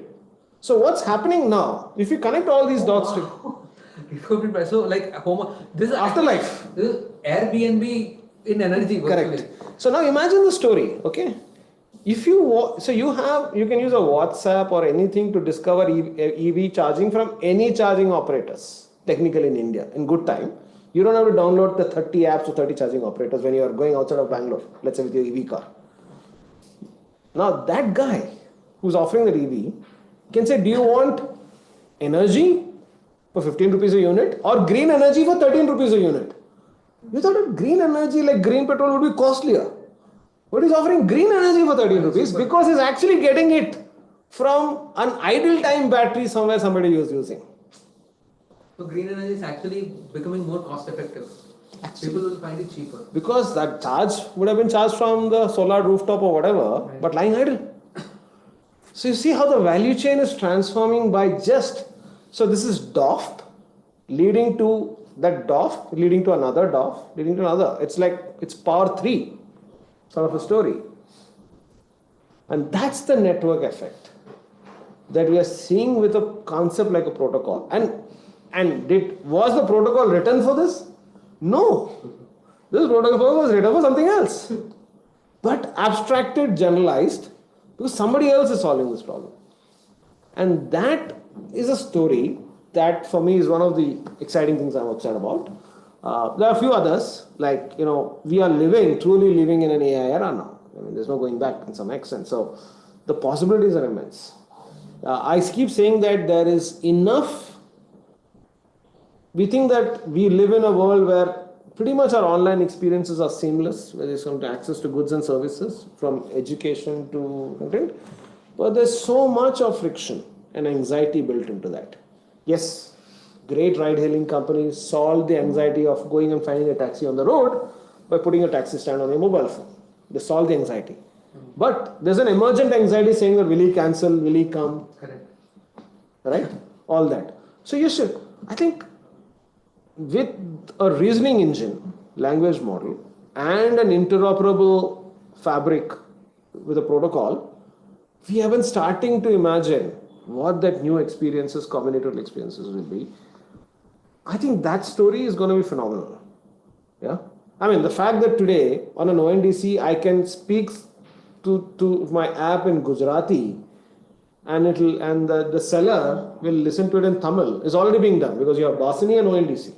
So what's happening now? If you connect all these dots to... So like this is afterlife. This is Airbnb in energy. Correct. So now imagine the story, okay? If you you can use a WhatsApp or anything to discover EV charging from any charging operators, technically in India, in good time. You don't have to download the 30 apps or 30 charging operators when you are going outside of Bangalore, let's say with your EV car. Now that guy who's offering the EV can say, do you want energy for 15 rupees a unit or green energy for 13 rupees a unit? You thought that green energy like green petrol would be costlier. But he's offering green energy for 13 rupees because he's actually getting it from an idle time battery somewhere somebody was using. So green energy is actually becoming more cost effective. People will find it cheaper. Because that charge would have been charged from the solar rooftop or whatever, right, but lying idle. So you see how the value chain is transforming by just... So this is DOF leading to that DOF, leading to another DOF, leading to another. It's like, it's power 3 sort of a story. And that's the network effect that we are seeing with a concept like a protocol. And was the protocol written for this? No. This protocol was written for something else. But abstracted, generalized, because somebody else is solving this problem. And that is a story that for me is one of the exciting things I'm upset about. There are a few others, like, we are truly living in an AI era now. I mean, there's no going back in some extent. So the possibilities are immense. I keep saying that there is enough. We think that we live in a world where pretty much our online experiences are seamless, where there's some access to goods and services, from education to content. But there's so much of friction and anxiety built into that. Yes, great ride-hailing companies solve the anxiety of going and finding a taxi on the road by putting a taxi stand on a mobile phone. They solve the anxiety. But there's an emergent anxiety saying that will he cancel, will he come? Correct. Right? All that. So you should, I think, with a reasoning engine, language model, and an interoperable fabric with a protocol, we have been starting to imagine what that new experiences, combinatorial experiences will be. I think that story is going to be phenomenal. Yeah? I mean, the fact that today on an ONDC, I can speak to my app in Gujarati and the seller will listen to it in Tamil is already being done because you have Basini and ONDC.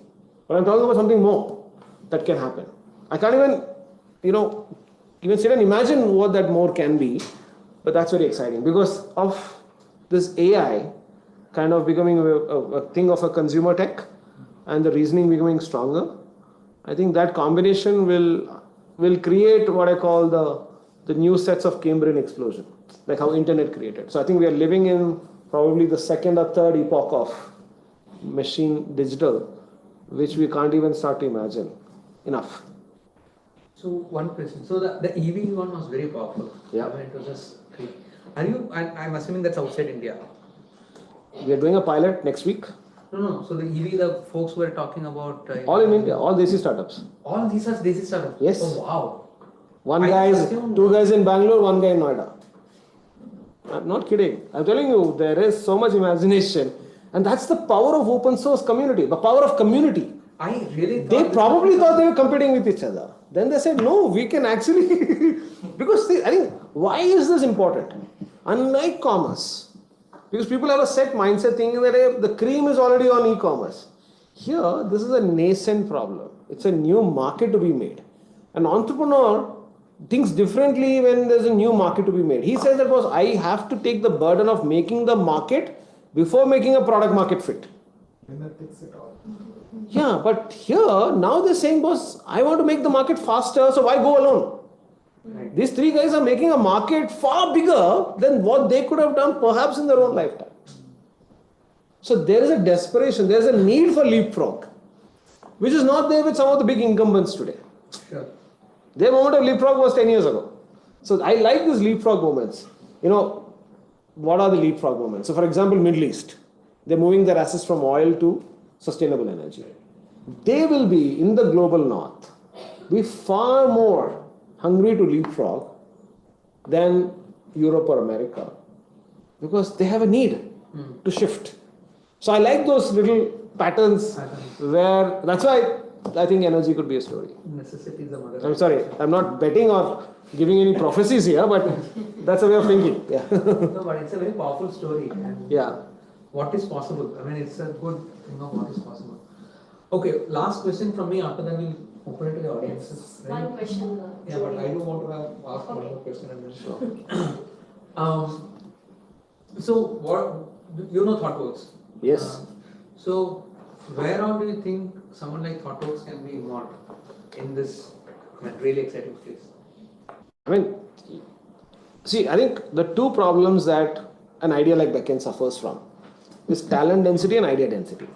But I'm talking about something more that can happen. I can't even sit and imagine what that more can be, but that's very exciting because of this AI kind of becoming a thing of a consumer tech and the reasoning becoming stronger. I think that combination will create what I call the new sets of Cambrian explosion, like how internet created. So I think we are living in probably the second or third epoch of machine digital, which we can't even start to imagine enough. So one question. So the EV one was very powerful. Yeah. I mean, it was just great. I'm assuming that's outside India. We are doing a pilot next week. No. So the EV, the folks were talking about... all in India, all Desi startups. All these are Desi startups? Yes. Oh, wow. Two guys in Bangalore, one guy in Noida. I'm not kidding. I'm telling you, there is so much imagination. And that's the power of open source community, the power of community. I really They probably thought they were competing with each other. Then they said, no, we can actually... because I think, why is this important? Unlike commerce, because people have a set mindset thinking that the cream is already on e-commerce. Here, this is a nascent problem. It's a new market to be made. An entrepreneur thinks differently when there's a new market to be made. He says that, boss, I have to take the burden of making the market before making a product market fit. Yeah, but here, now they're saying, boss, I want to make the market faster, so why go alone? Right. These three guys are making a market far bigger than what they could have done perhaps in their own lifetime. So there is a desperation, there is a need for leapfrog, which is not there with some of the big incumbents today. Sure. Their moment of leapfrog was 10 years ago. So I like these leapfrog moments. What are the leapfrog moments? So for example, Middle East, they're moving their assets from oil to sustainable energy. They will be in the global north, be far more hungry to leapfrog than Europe or America, because they have a need to shift. So I like those little patterns where, that's why I think energy could be a story. Necessity is the mother. I'm sorry, I'm not betting or giving any prophecies here, but that's a way of thinking. Yeah. No, but it's a very powerful story. And Yeah. what is possible? I mean, it's a good thing of what is possible. Okay, last question from me. After that, we'll open it to the audience. One question. Yeah, but I do want to ask one more question and then so what, ThoughtWorks? Yes. So where all do you think someone like ThoughtWorks can be involved in this really exciting space? I mean, see, I think the two problems that an idea like Beckn suffers from is talent density and idea density.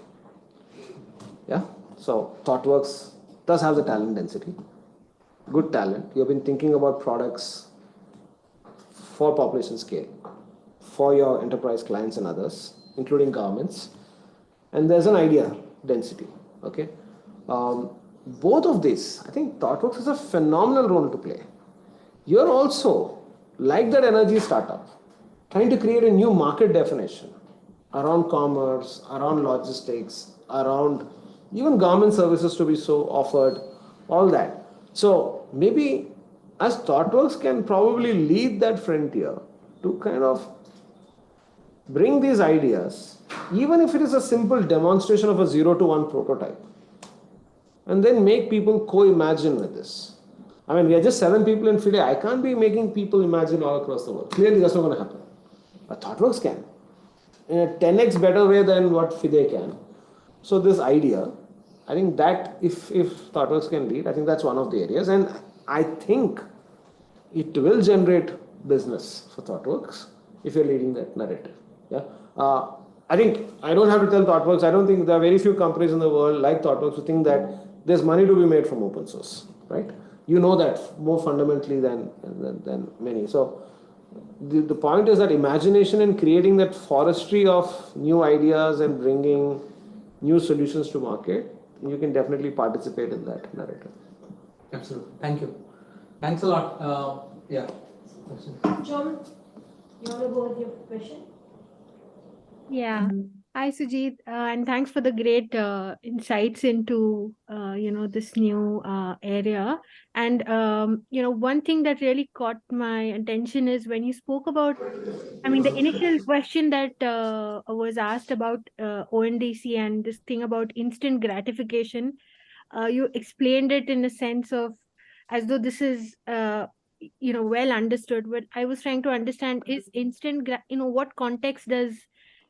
Yeah. So ThoughtWorks does have the talent density, good talent. You have been thinking about products for population scale, for your enterprise clients and others, including governments. And there's an idea density. Okay. Both of these, I think ThoughtWorks has a phenomenal role to play. You're also, like that energy startup, trying to create a new market definition around commerce, around logistics, around even government services to be so offered, all that. So maybe as ThoughtWorks can probably lead that frontier to kind of bring these ideas, even if it is a simple demonstration of a 0 to 1 prototype, and then make people co-imagine with this. I mean, we are just 7 people in FIDE. I can't be making people imagine all across the world. Clearly, that's not going to happen. But ThoughtWorks can, in a 10x better way than what FIDE can. So this idea, I think that if ThoughtWorks can lead, I think that's one of the areas. And I think it will generate business for ThoughtWorks if you're leading that narrative. Yeah. I think I don't have to tell ThoughtWorks. I don't think there are very few companies in the world like ThoughtWorks who think that there's money to be made from open source, right? You know that more fundamentally than many. So the point is that imagination and creating that forestry of new ideas and bringing new solutions to market, you can definitely participate in that narrative. Absolutely. Thank you. Thanks a lot. Yeah. John, you want to go with your question? Yeah. Hi, Sujith, and thanks for the great insights into this new area. And one thing that really caught my attention is when you spoke about, I mean, the initial question that was asked about ONDC and this thing about instant gratification. You explained it in a sense of as though this is well understood. But I was trying to understand, is instant what context does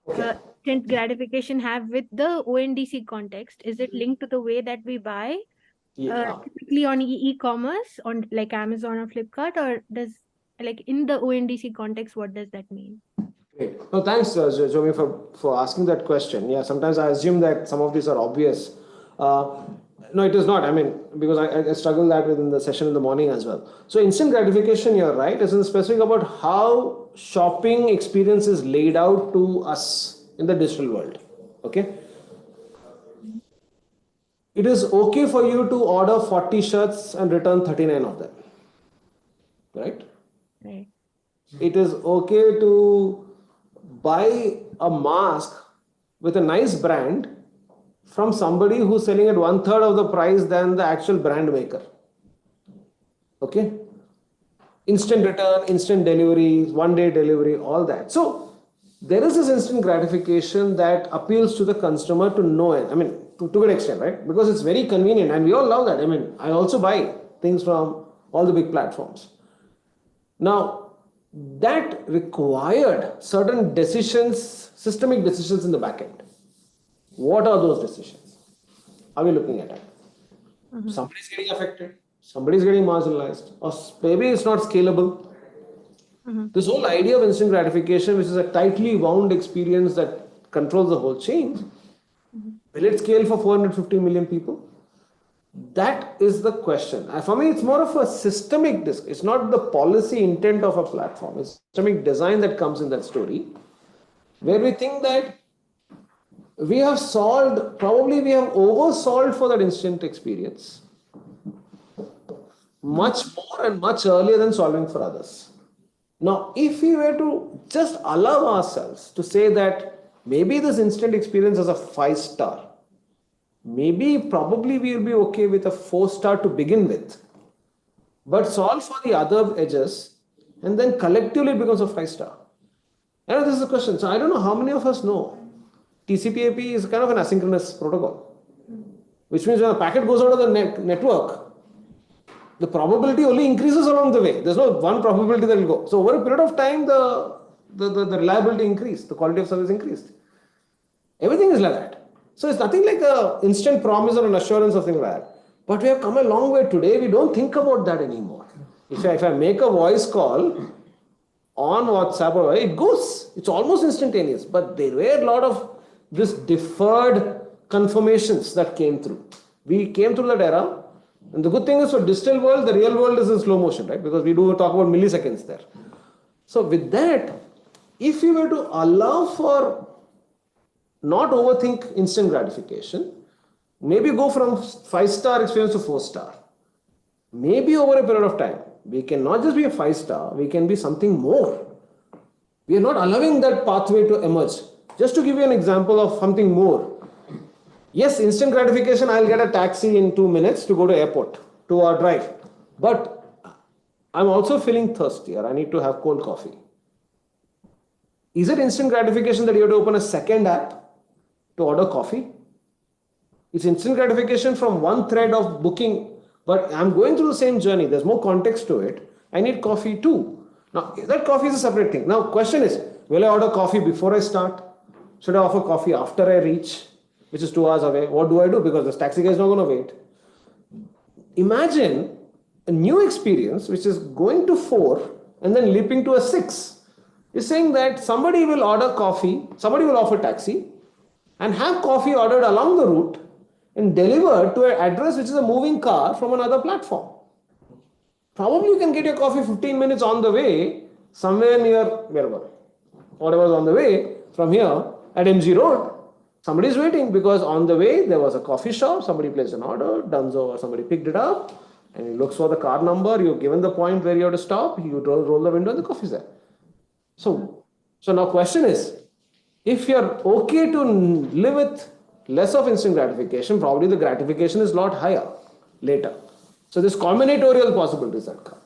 instant gratification have with the ONDC context? Is it linked to the way that we buy typically on e-commerce on like Amazon or Flipkart, or does like in the ONDC context, what does that mean? Great. No, thanks, Jomi, for asking that question. Yeah, sometimes I assume that some of these are obvious. No, it is not. I mean, because I struggled that within the session in the morning as well. So instant gratification, you're right, is specific about how shopping experience is laid out to us in the digital world. Okay. It is okay for you to order 40 shirts and return 39 of them. Right? Right. It is okay to buy a mask with a nice brand from somebody who's selling at 1/3 of the price than the actual brand maker. Okay? Instant return, instant delivery, 1-day delivery, all that. So there is this instant gratification that appeals to the consumer to know it. I mean, to a good extent, right? Because it's very convenient and we all love that. I mean, I also buy things from all the big platforms. Now, that required certain decisions, systemic decisions in the back end. What are those decisions? Are we looking at it? Somebody's getting affected, somebody's getting marginalized, or maybe it's not scalable. This whole idea of instant gratification, which is a tightly wound experience that controls the whole chain, will it scale for 450 million people? That is the question. For me, it's more of a systemic it's not the policy intent of a platform. It's systemic design that comes in that story, where we think that we have probably we have oversolved for that instant experience much more and much earlier than solving for others. Now, if we were to just allow ourselves to say that maybe this instant experience is a 5-star, probably we'll be okay with a 4-star to begin with, but solve for the other edges, and then collectively it becomes a 5-star. This is the question. So I don't know how many of us know TCP/IP is kind of an asynchronous protocol, which means when a packet goes out of the network, the probability only increases along the way. There's no one probability that will go. So over a period of time, the reliability increased, the quality of service increased. Everything is like that. So it's nothing like an instant promise or an assurance of things like that. But we have come a long way today. We don't think about that anymore. If I make a voice call on WhatsApp, it goes. It's almost instantaneous. But there were a lot of this deferred confirmations that came through. We came through that era. And the good thing is for digital world, the real world is in slow motion, right? Because we do talk about milliseconds there. So with that, if we were to allow for not overthink instant gratification, maybe go from 5-star experience to 4-star. Maybe over a period of time, we can not just be a 5-star, we can be something more. We are not allowing that pathway to emerge. Just to give you an example of something more. Yes, instant gratification, I'll get a taxi in 2 minutes to go to airport, 2-hour drive. But I'm also feeling thirsty or I need to have cold coffee. Is it instant gratification that you have to open a second app to order coffee? It's instant gratification from one thread of booking, but I'm going through the same journey. There's more context to it. I need coffee too. Now, that coffee is a separate thing. Now, question is, will I order coffee before I start? Should I offer coffee after I reach, which is 2 hours away? What do I do? Because this taxi guy is not going to wait. Imagine a new experience which is going to 4 and then leaping to a 6. It's saying that somebody will order coffee, somebody will offer taxi and have coffee ordered along the route and delivered to an address which is a moving car from another platform. Probably you can get your coffee 15 minutes on the way somewhere near wherever, whatever's on the way from here at MG Road. Somebody is waiting because on the way there was a coffee shop, somebody placed an order, Dunzo or somebody picked it up and he looks for the car number, you're given the point where you have to stop, you roll the window and the coffee is there. So now question is, if you're okay to live with less of instant gratification, probably the gratification is a lot higher later. So this combinatorial possibilities that come.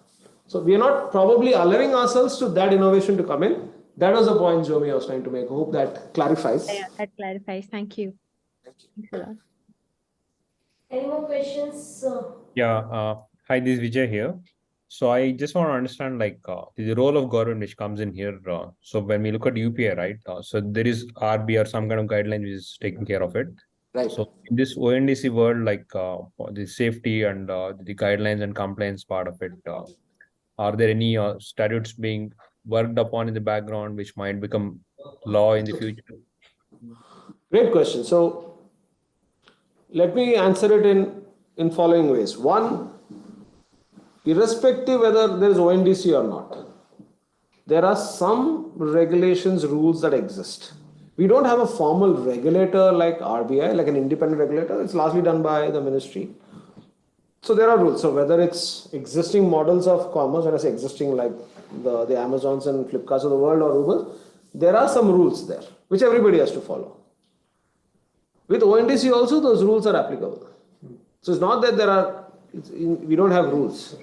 So we are not probably allowing ourselves to that innovation to come in. That was the point, Jomi, I was trying to make. I hope that clarifies. Yeah, that clarifies. Thank you. Thanks a lot. Any more questions? Hi, this is Vijay here. So I just want to understand the role of government which comes in here. So when we look at UPI, right? So there is RB or some kind of guideline which is taking care of it. Right. So in this ONDC world, the safety and the guidelines and compliance part of it, are there any statutes being worked upon in the background which might become law in the future? Great question. So let me answer it in following ways. One, irrespective whether there is ONDC or not, there are some regulations, rules that exist. We don't have a formal regulator like RBI, like an independent regulator. It's largely done by the ministry. So there are rules. So whether it's existing models of commerce, when I say existing, like the Amazons and Flipkarts of the world or Uber, there are some rules there, which everybody has to follow. With ONDC also, those rules are applicable. So it's not that we don't have rules.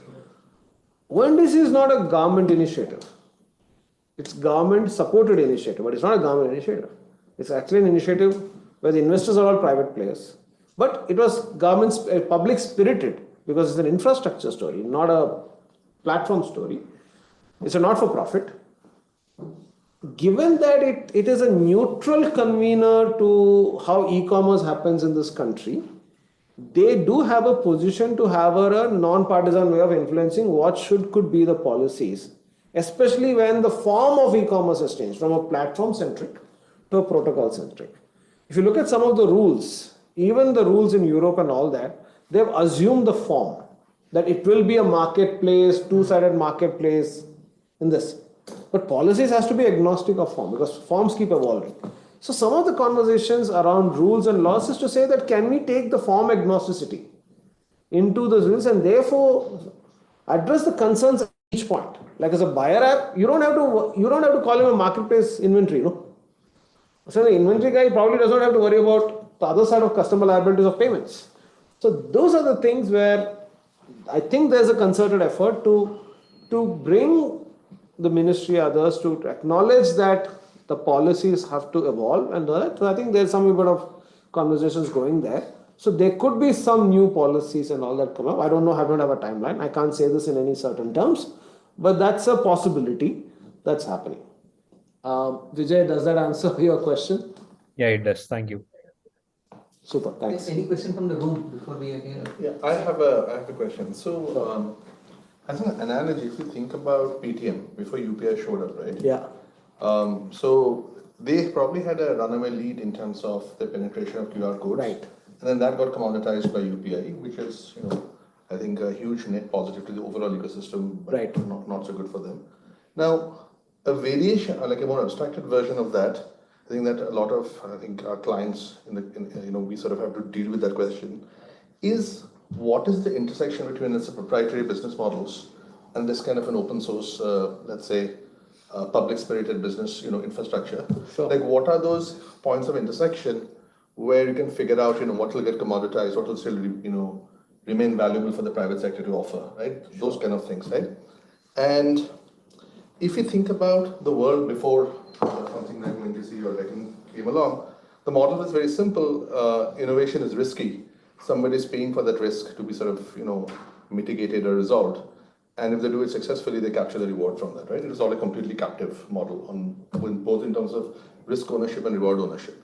ONDC is not a government initiative. It's government supported initiative, but it's not a government initiative. It's actually an initiative where the investors are all private players. But it was public spirited because it's an infrastructure story, not a platform story. It's a not-for-profit. Given that it is a neutral convener to how e-commerce happens in this country, they do have a position to have a non-partisan way of influencing what could be the policies, especially when the form of e-commerce has changed from a platform-centric to a protocol-centric. If you look at some of the rules, even the rules in Europe and all that, they've assumed the form that it will be a marketplace, two-sided marketplace in this. But policies has to be agnostic of form because forms keep evolving. So some of the conversations around rules and laws is to say that can we take the form agnosticity into the rules and therefore address the concerns at each point. Like as a buyer app, you don't have to call him a marketplace inventory, no? So the inventory guy probably does not have to worry about the other side of customer liabilities of payments. So those are the things where I think there's a concerted effort to bring the ministry, others to acknowledge that the policies have to evolve, and so I think there's some bit of conversations going there. So there could be some new policies and all that come up. I don't know, I don't have a timeline. I can't say this in any certain terms, but that's a possibility that's happening. Vijay, does that answer your question? Yeah, it does. Thank you. Super, thanks. Any question from the room before we again? Yeah, I have a question. So, as an analogy, if you think about PTM before UPI showed up, right? Yeah. So they probably had a runaway lead in terms of the penetration of QR codes. Right. And then that got commoditized by UPI, which is, I think a huge net positive to the overall ecosystem, but Right. not so good for them. Now, a variation, like a more abstracted version of that, I think that a lot of, our clients, we sort of have to deal with that question, is what is the intersection between let's say proprietary business models and this kind of an open source, let's say, public spirited business, infrastructure. Sure. Like what are those points of intersection where you can figure out, what will get commoditized, what will still, remain valuable for the private sector to offer, right? Sure. Those kind of things, right? And if you think about the world before something like ONDC or Beckn came along, the model is very simple. Innovation is risky. Somebody is paying for that risk to be sort of, mitigated or resolved. And if they do it successfully, they capture the reward from that, right? It is all a completely captive model both in terms of risk ownership and reward ownership.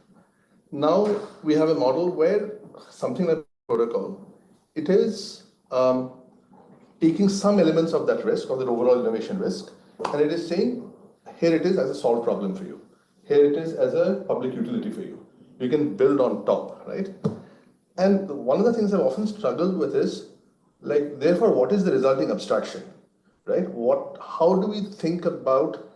Now we have a model where something like protocol, it is taking some elements of that risk, of that overall innovation risk, and it is saying, here it is as a solved problem for you. Here it is as a public utility for you. You can build on top, right? And one of the things I've often struggled with is, like, therefore, what is the resulting abstraction, right? How do we think about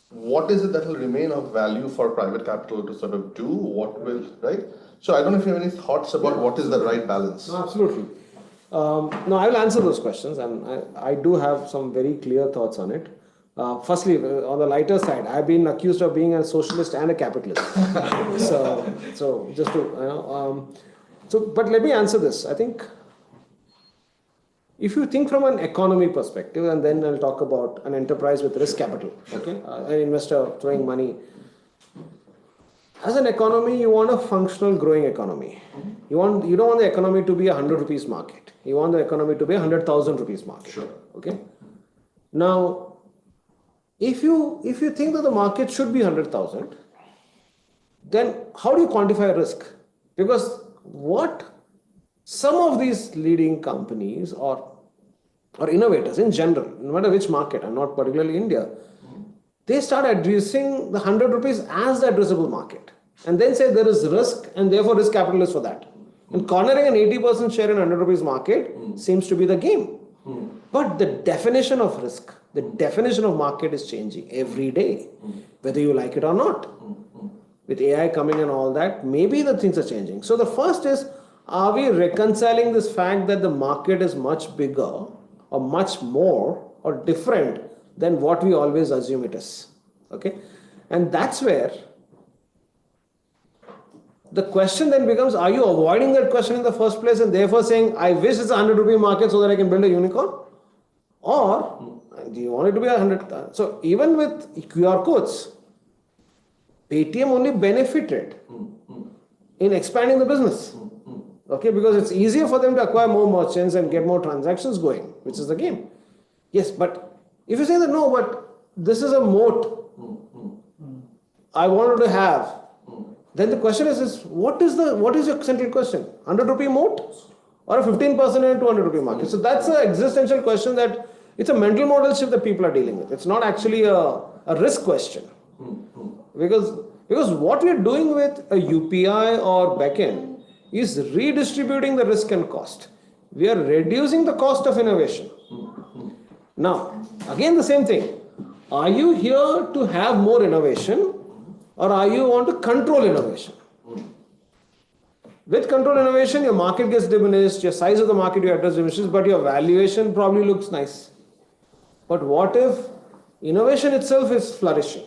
what is it that will remain of value for private capital to sort of do? What will, right? So I don't know if you have any thoughts about what is the right balance. No, absolutely. No, I will answer those questions, and I do have some very clear thoughts on it. Firstly, on the lighter side, I've been accused of being a socialist and a capitalist. so just to, but let me answer this. I think if you think from an economy perspective, and then I'll talk about an enterprise with risk capital, okay, an investor throwing money. As an economy, you want a functional, growing economy. You don't want the economy to be a 100 rupees market. You want the economy to be a 100,000 rupees market. Sure. Okay. Now, if you think that the market should be 100,000, then how do you quantify risk? Because what some of these leading companies or innovators in general, no matter which market, and not particularly India, they start addressing the 100 rupees as the addressable market, and then say there is risk and therefore risk capital is for that. And cornering an 80% share in 100 rupees market seems to be the game. But the definition of risk, the definition of market is changing every day, whether you like it or not. With AI coming and all that, maybe the things are changing. So the first is, are we reconciling this fact that the market is much bigger or much more or different than what we always assume it is? Okay. And that's where the question then becomes, are you avoiding that question in the first place and therefore saying, I wish it's a 100 rupee market so that I can build a unicorn? Or do you want it to be 100? So even with QR codes, Paytm only benefited in expanding the business. Okay, because it's easier for them to acquire more merchants and get more transactions going, which is the game. Yes, but if you say that no, but this is a moat I wanted to have, then the question is what is your central question? 100 rupee moat or a 15% in a 200 rupee market? So that's an existential question that it's a mental model shift that people are dealing with. It's not actually a risk question. Because what we're doing with a UPI or Beckn is redistributing the risk and cost. We are reducing the cost of innovation. Now, again the same thing. Are you here to have more innovation, or are you want to control innovation? With control innovation, your market gets diminished, your size of the market you address diminishes, but your valuation probably looks nice. But what if innovation itself is flourishing?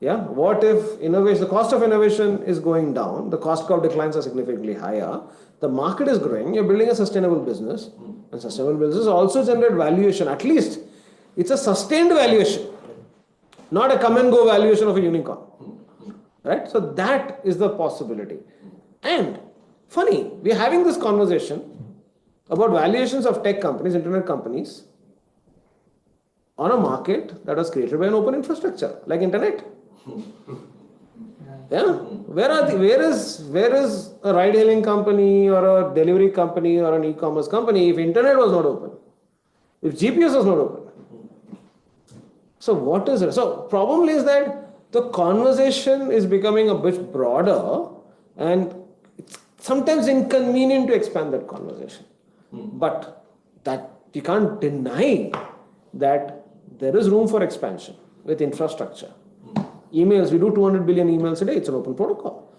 Yeah, what if innovation, the cost of innovation is going down, the cost curve declines are significantly higher, the market is growing, you're building a sustainable business, and sustainable business also generate valuation. At least it's a sustained valuation, not a come and go valuation of a unicorn. Right? So that is the possibility. And funny, we're having this conversation about valuations of tech companies, internet companies, on a market that was created by an open infrastructure like internet. Yeah, where is a ride-hailing company or a delivery company or an e-commerce company if internet was not open, if GPS was not open? So what is it? So problem is that the conversation is becoming a bit broader, and it's sometimes inconvenient to expand that conversation. But that you can't deny that there is room for expansion with infrastructure. Emails, we do 200 billion emails a day, it's an open protocol.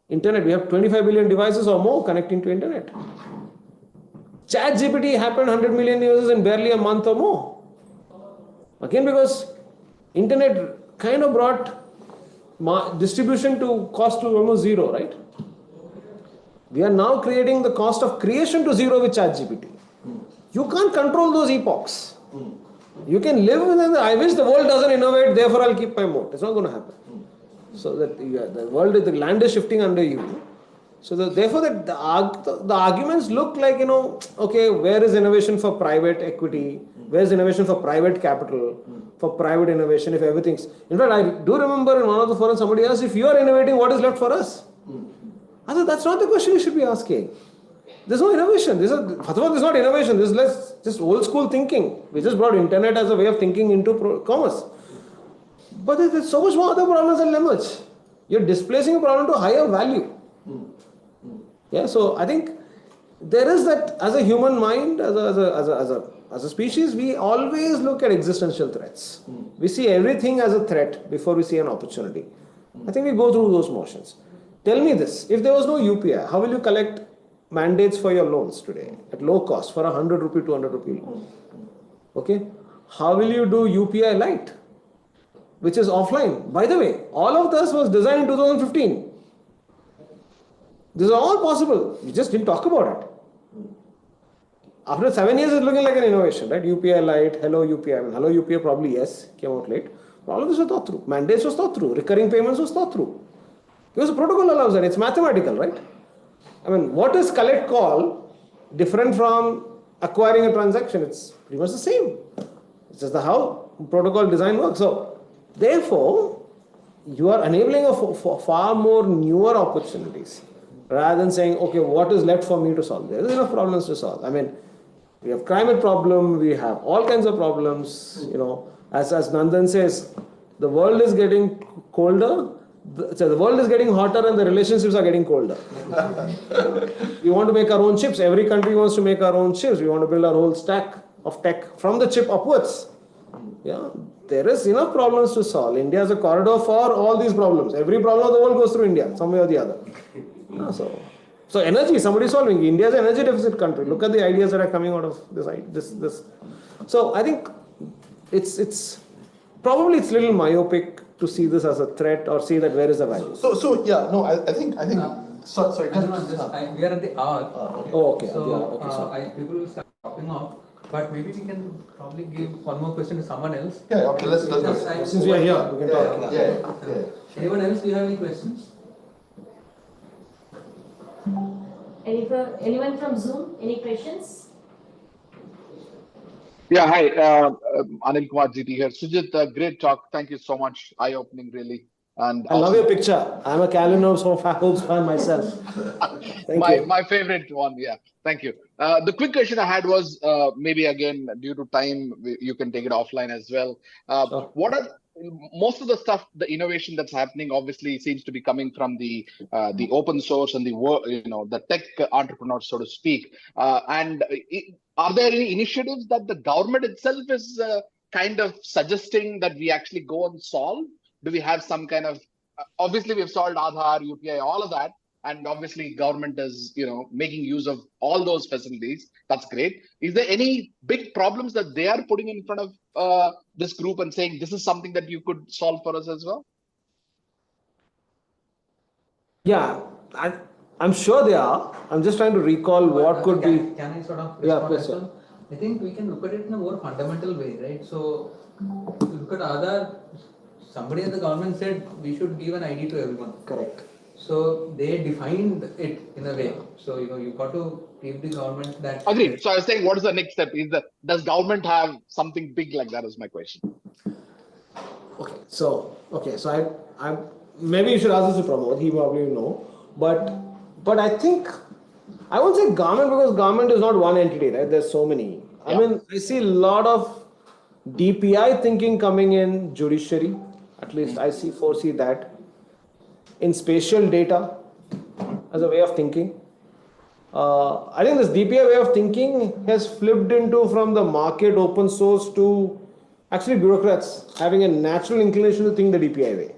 Internet, we have 25 billion devices or more connecting to internet. ChatGPT happened 100 million users in barely a month or more. Again, because internet kind of brought distribution to cost to almost zero, right? We are now creating the cost of creation to zero with ChatGPT. You can't control those epochs. You can live within I wish the world doesn't innovate, therefore I'll keep my moat. It's not going to happen. So that the land is shifting under you. So therefore the arguments look like, okay, where is innovation for private equity? Where is innovation for private capital? For private innovation, if everything's... In fact, I do remember in one of the forums somebody asked, if you are innovating, what is left for us? I thought that's not the question you should be asking. There's no innovation. First of all, this is not innovation. This is just old school thinking. We just brought internet as a way of thinking into commerce. But there's so much more other problems that emerge. You're displacing a problem to a higher value. Yeah, so I think there is that as a human mind, as a species, we always look at existential threats. We see everything as a threat before we see an opportunity. I think we go through those motions. Tell me this, if there was no UPI, how will you collect mandates for your loans today at low cost for 100 rupee, 200 rupee loan? Okay, how will you do UPI Lite, which is offline? By the way, all of this was designed in 2015. This is all possible. We just didn't talk about it. After 7 years, it's looking like an innovation, right? UPI Lite, Hello UPI. I mean, Hello UPI probably, yes, came out late. But all of this was thought through. Mandates was thought through. Recurring payments was thought through. Because the protocol allows that. It's mathematical, right? I mean, what is collect call different from acquiring a transaction? It's pretty much the same. It's just how protocol design works. So, therefore, you are enabling far more newer opportunities rather than saying, okay, what is left for me to solve? There is enough problems to solve. I mean, we have climate problem, we have all kinds of problems, as Nandan says, the world is getting colder. The world is getting hotter and the relationships are getting colder. We want to make our own chips. Every country wants to make our own chips. We want to build our whole stack of tech from the chip upwards. Yeah, there is enough problems to solve. India is a corridor for all these problems. Every problem of the world goes through India, some way or the other. Yeah, so energy, somebody is solving. India is an energy deficit country. Look at the ideas that are coming out of this. So I think it's probably it's a little myopic to see this as a threat or see that where is the value. So yeah, no, I think. Sorry. We are at the hour. Oh, okay. So Okay, people will start dropping off. But maybe we can probably give one more question to someone else. Yeah, okay, let's go. Since we are here, we can talk. Yeah. Anyone else, do you have any questions? Anyone from Zoom? Any questions? Yeah, hi, Anil Kumar GT here. Sujith, great talk. Thank you so much. Eye-opening, really. And I love your picture. I'm a Calvin Hobbes fan myself. My favorite one. Yeah, thank you. The quick question I had was maybe again due to time you can take it offline as well. most of the stuff, the innovation that's happening, obviously seems to be coming from the open source and the tech entrepreneurs, so to speak. Are there any initiatives that the government itself is kind of suggesting that we actually go and solve? Do we have some kind of? Obviously, we've solved Aadhaar, UPI, all of that. And obviously government is, making use of all those facilities. That's great. Is there any big problems that they are putting in front of this group and saying, this is something that you could solve for us as well? Yeah, I'm sure they are. I'm just trying to recall what could be. Can I sort of respond? Yeah, please, sir. I think we can look at it in a more fundamental way, right? So if you look at Aadhaar, somebody in the government said we should give an ID to everyone. Correct. So they defined it in a way. So you got to give the government that. Agreed. So I was saying, what is the next step? Does government have something big like that? Is my question. Okay. So I maybe you should ask this to Pramod. He probably know. But I think I won't say government because government is not one entity, right? There's so many. Yeah. I mean, I see a lot of DPI thinking coming in judiciary. At least I foresee that. In spatial data as a way of thinking. I think this DPI way of thinking has flipped into from the market open source to actually bureaucrats having a natural inclination to think the DPI way.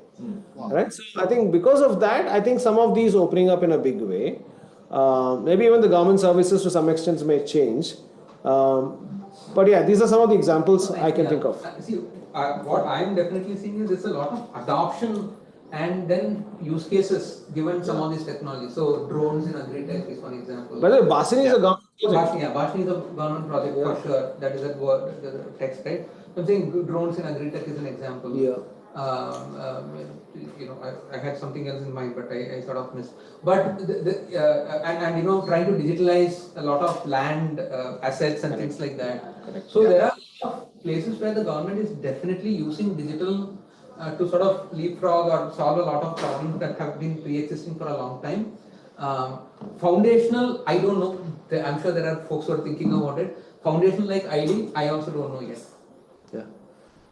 Wow. Right? So I think because of that, I think some of these opening up in a big way. Maybe even the government services to some extent may change. But yeah, these are some of the examples I can think of. See, what I'm definitely seeing is there's a lot of adoption and then use cases given some of these technologies. So drones in agri-tech is one example. By the way, Basini is a government project. Basini is a government project for sure. That is the text, right? I'm saying drones in agri-tech is an example. Yeah. I had something else in mind, but I sort of missed. But trying to digitalize a lot of land assets and things like that. Correct. So there are places where the government is definitely using digital to sort of leapfrog or solve a lot of problems that have been pre-existing for a long time. Foundational, I don't know. I'm sure there are folks who are thinking about it. Foundational like ID, I also don't know yet. Yeah.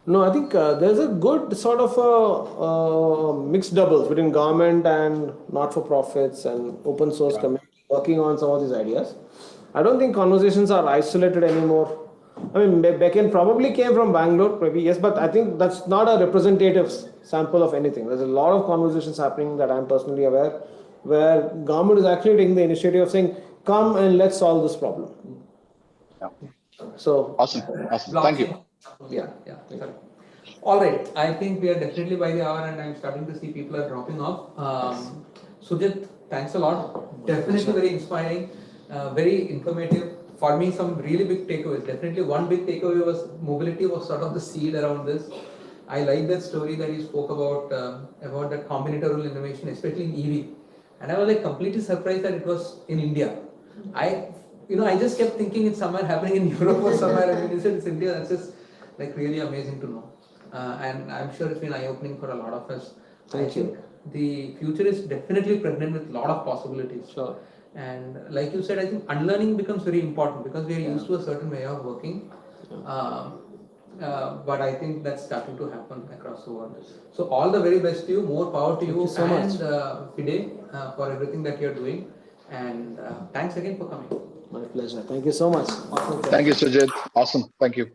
No, I think there's a good sort of a mixed doubles between government and not-for-profits and open source community working on some of these ideas. I don't think conversations are isolated anymore. I mean, Beckn probably came from Bangalore, maybe, yes, but I think that's not a representative sample of anything. There's a lot of conversations happening that I'm personally aware, where government is actually taking the initiative of saying, come and let's solve this problem. Yeah. So awesome. Thank you. Yeah. All right. I think we are definitely by the hour, and I'm starting to see people are dropping off. Sujith, thanks a lot. Definitely very inspiring, very informative. For me, some really big takeaways. Definitely one big takeaway was mobility was sort of the seed around this. I like that story that you spoke about that combinatorial innovation, especially in EV. And I was like completely surprised that it was in India. I just kept thinking it's somewhere happening in Europe or somewhere. And when you said it's India, that's just like really amazing to know. And I'm sure it's been eye-opening for a lot of us. Thank you. The future is definitely pregnant with a lot of possibilities. Sure. And like you said, I think unlearning becomes very important because we are used to a certain way of working. But I think that's starting to happen across the world. So all the very best to you, more power to you so and FIDE for everything that you're doing. And thanks again for coming. My pleasure. Thank you so much. Thank you, Sujit. Awesome. Thank you.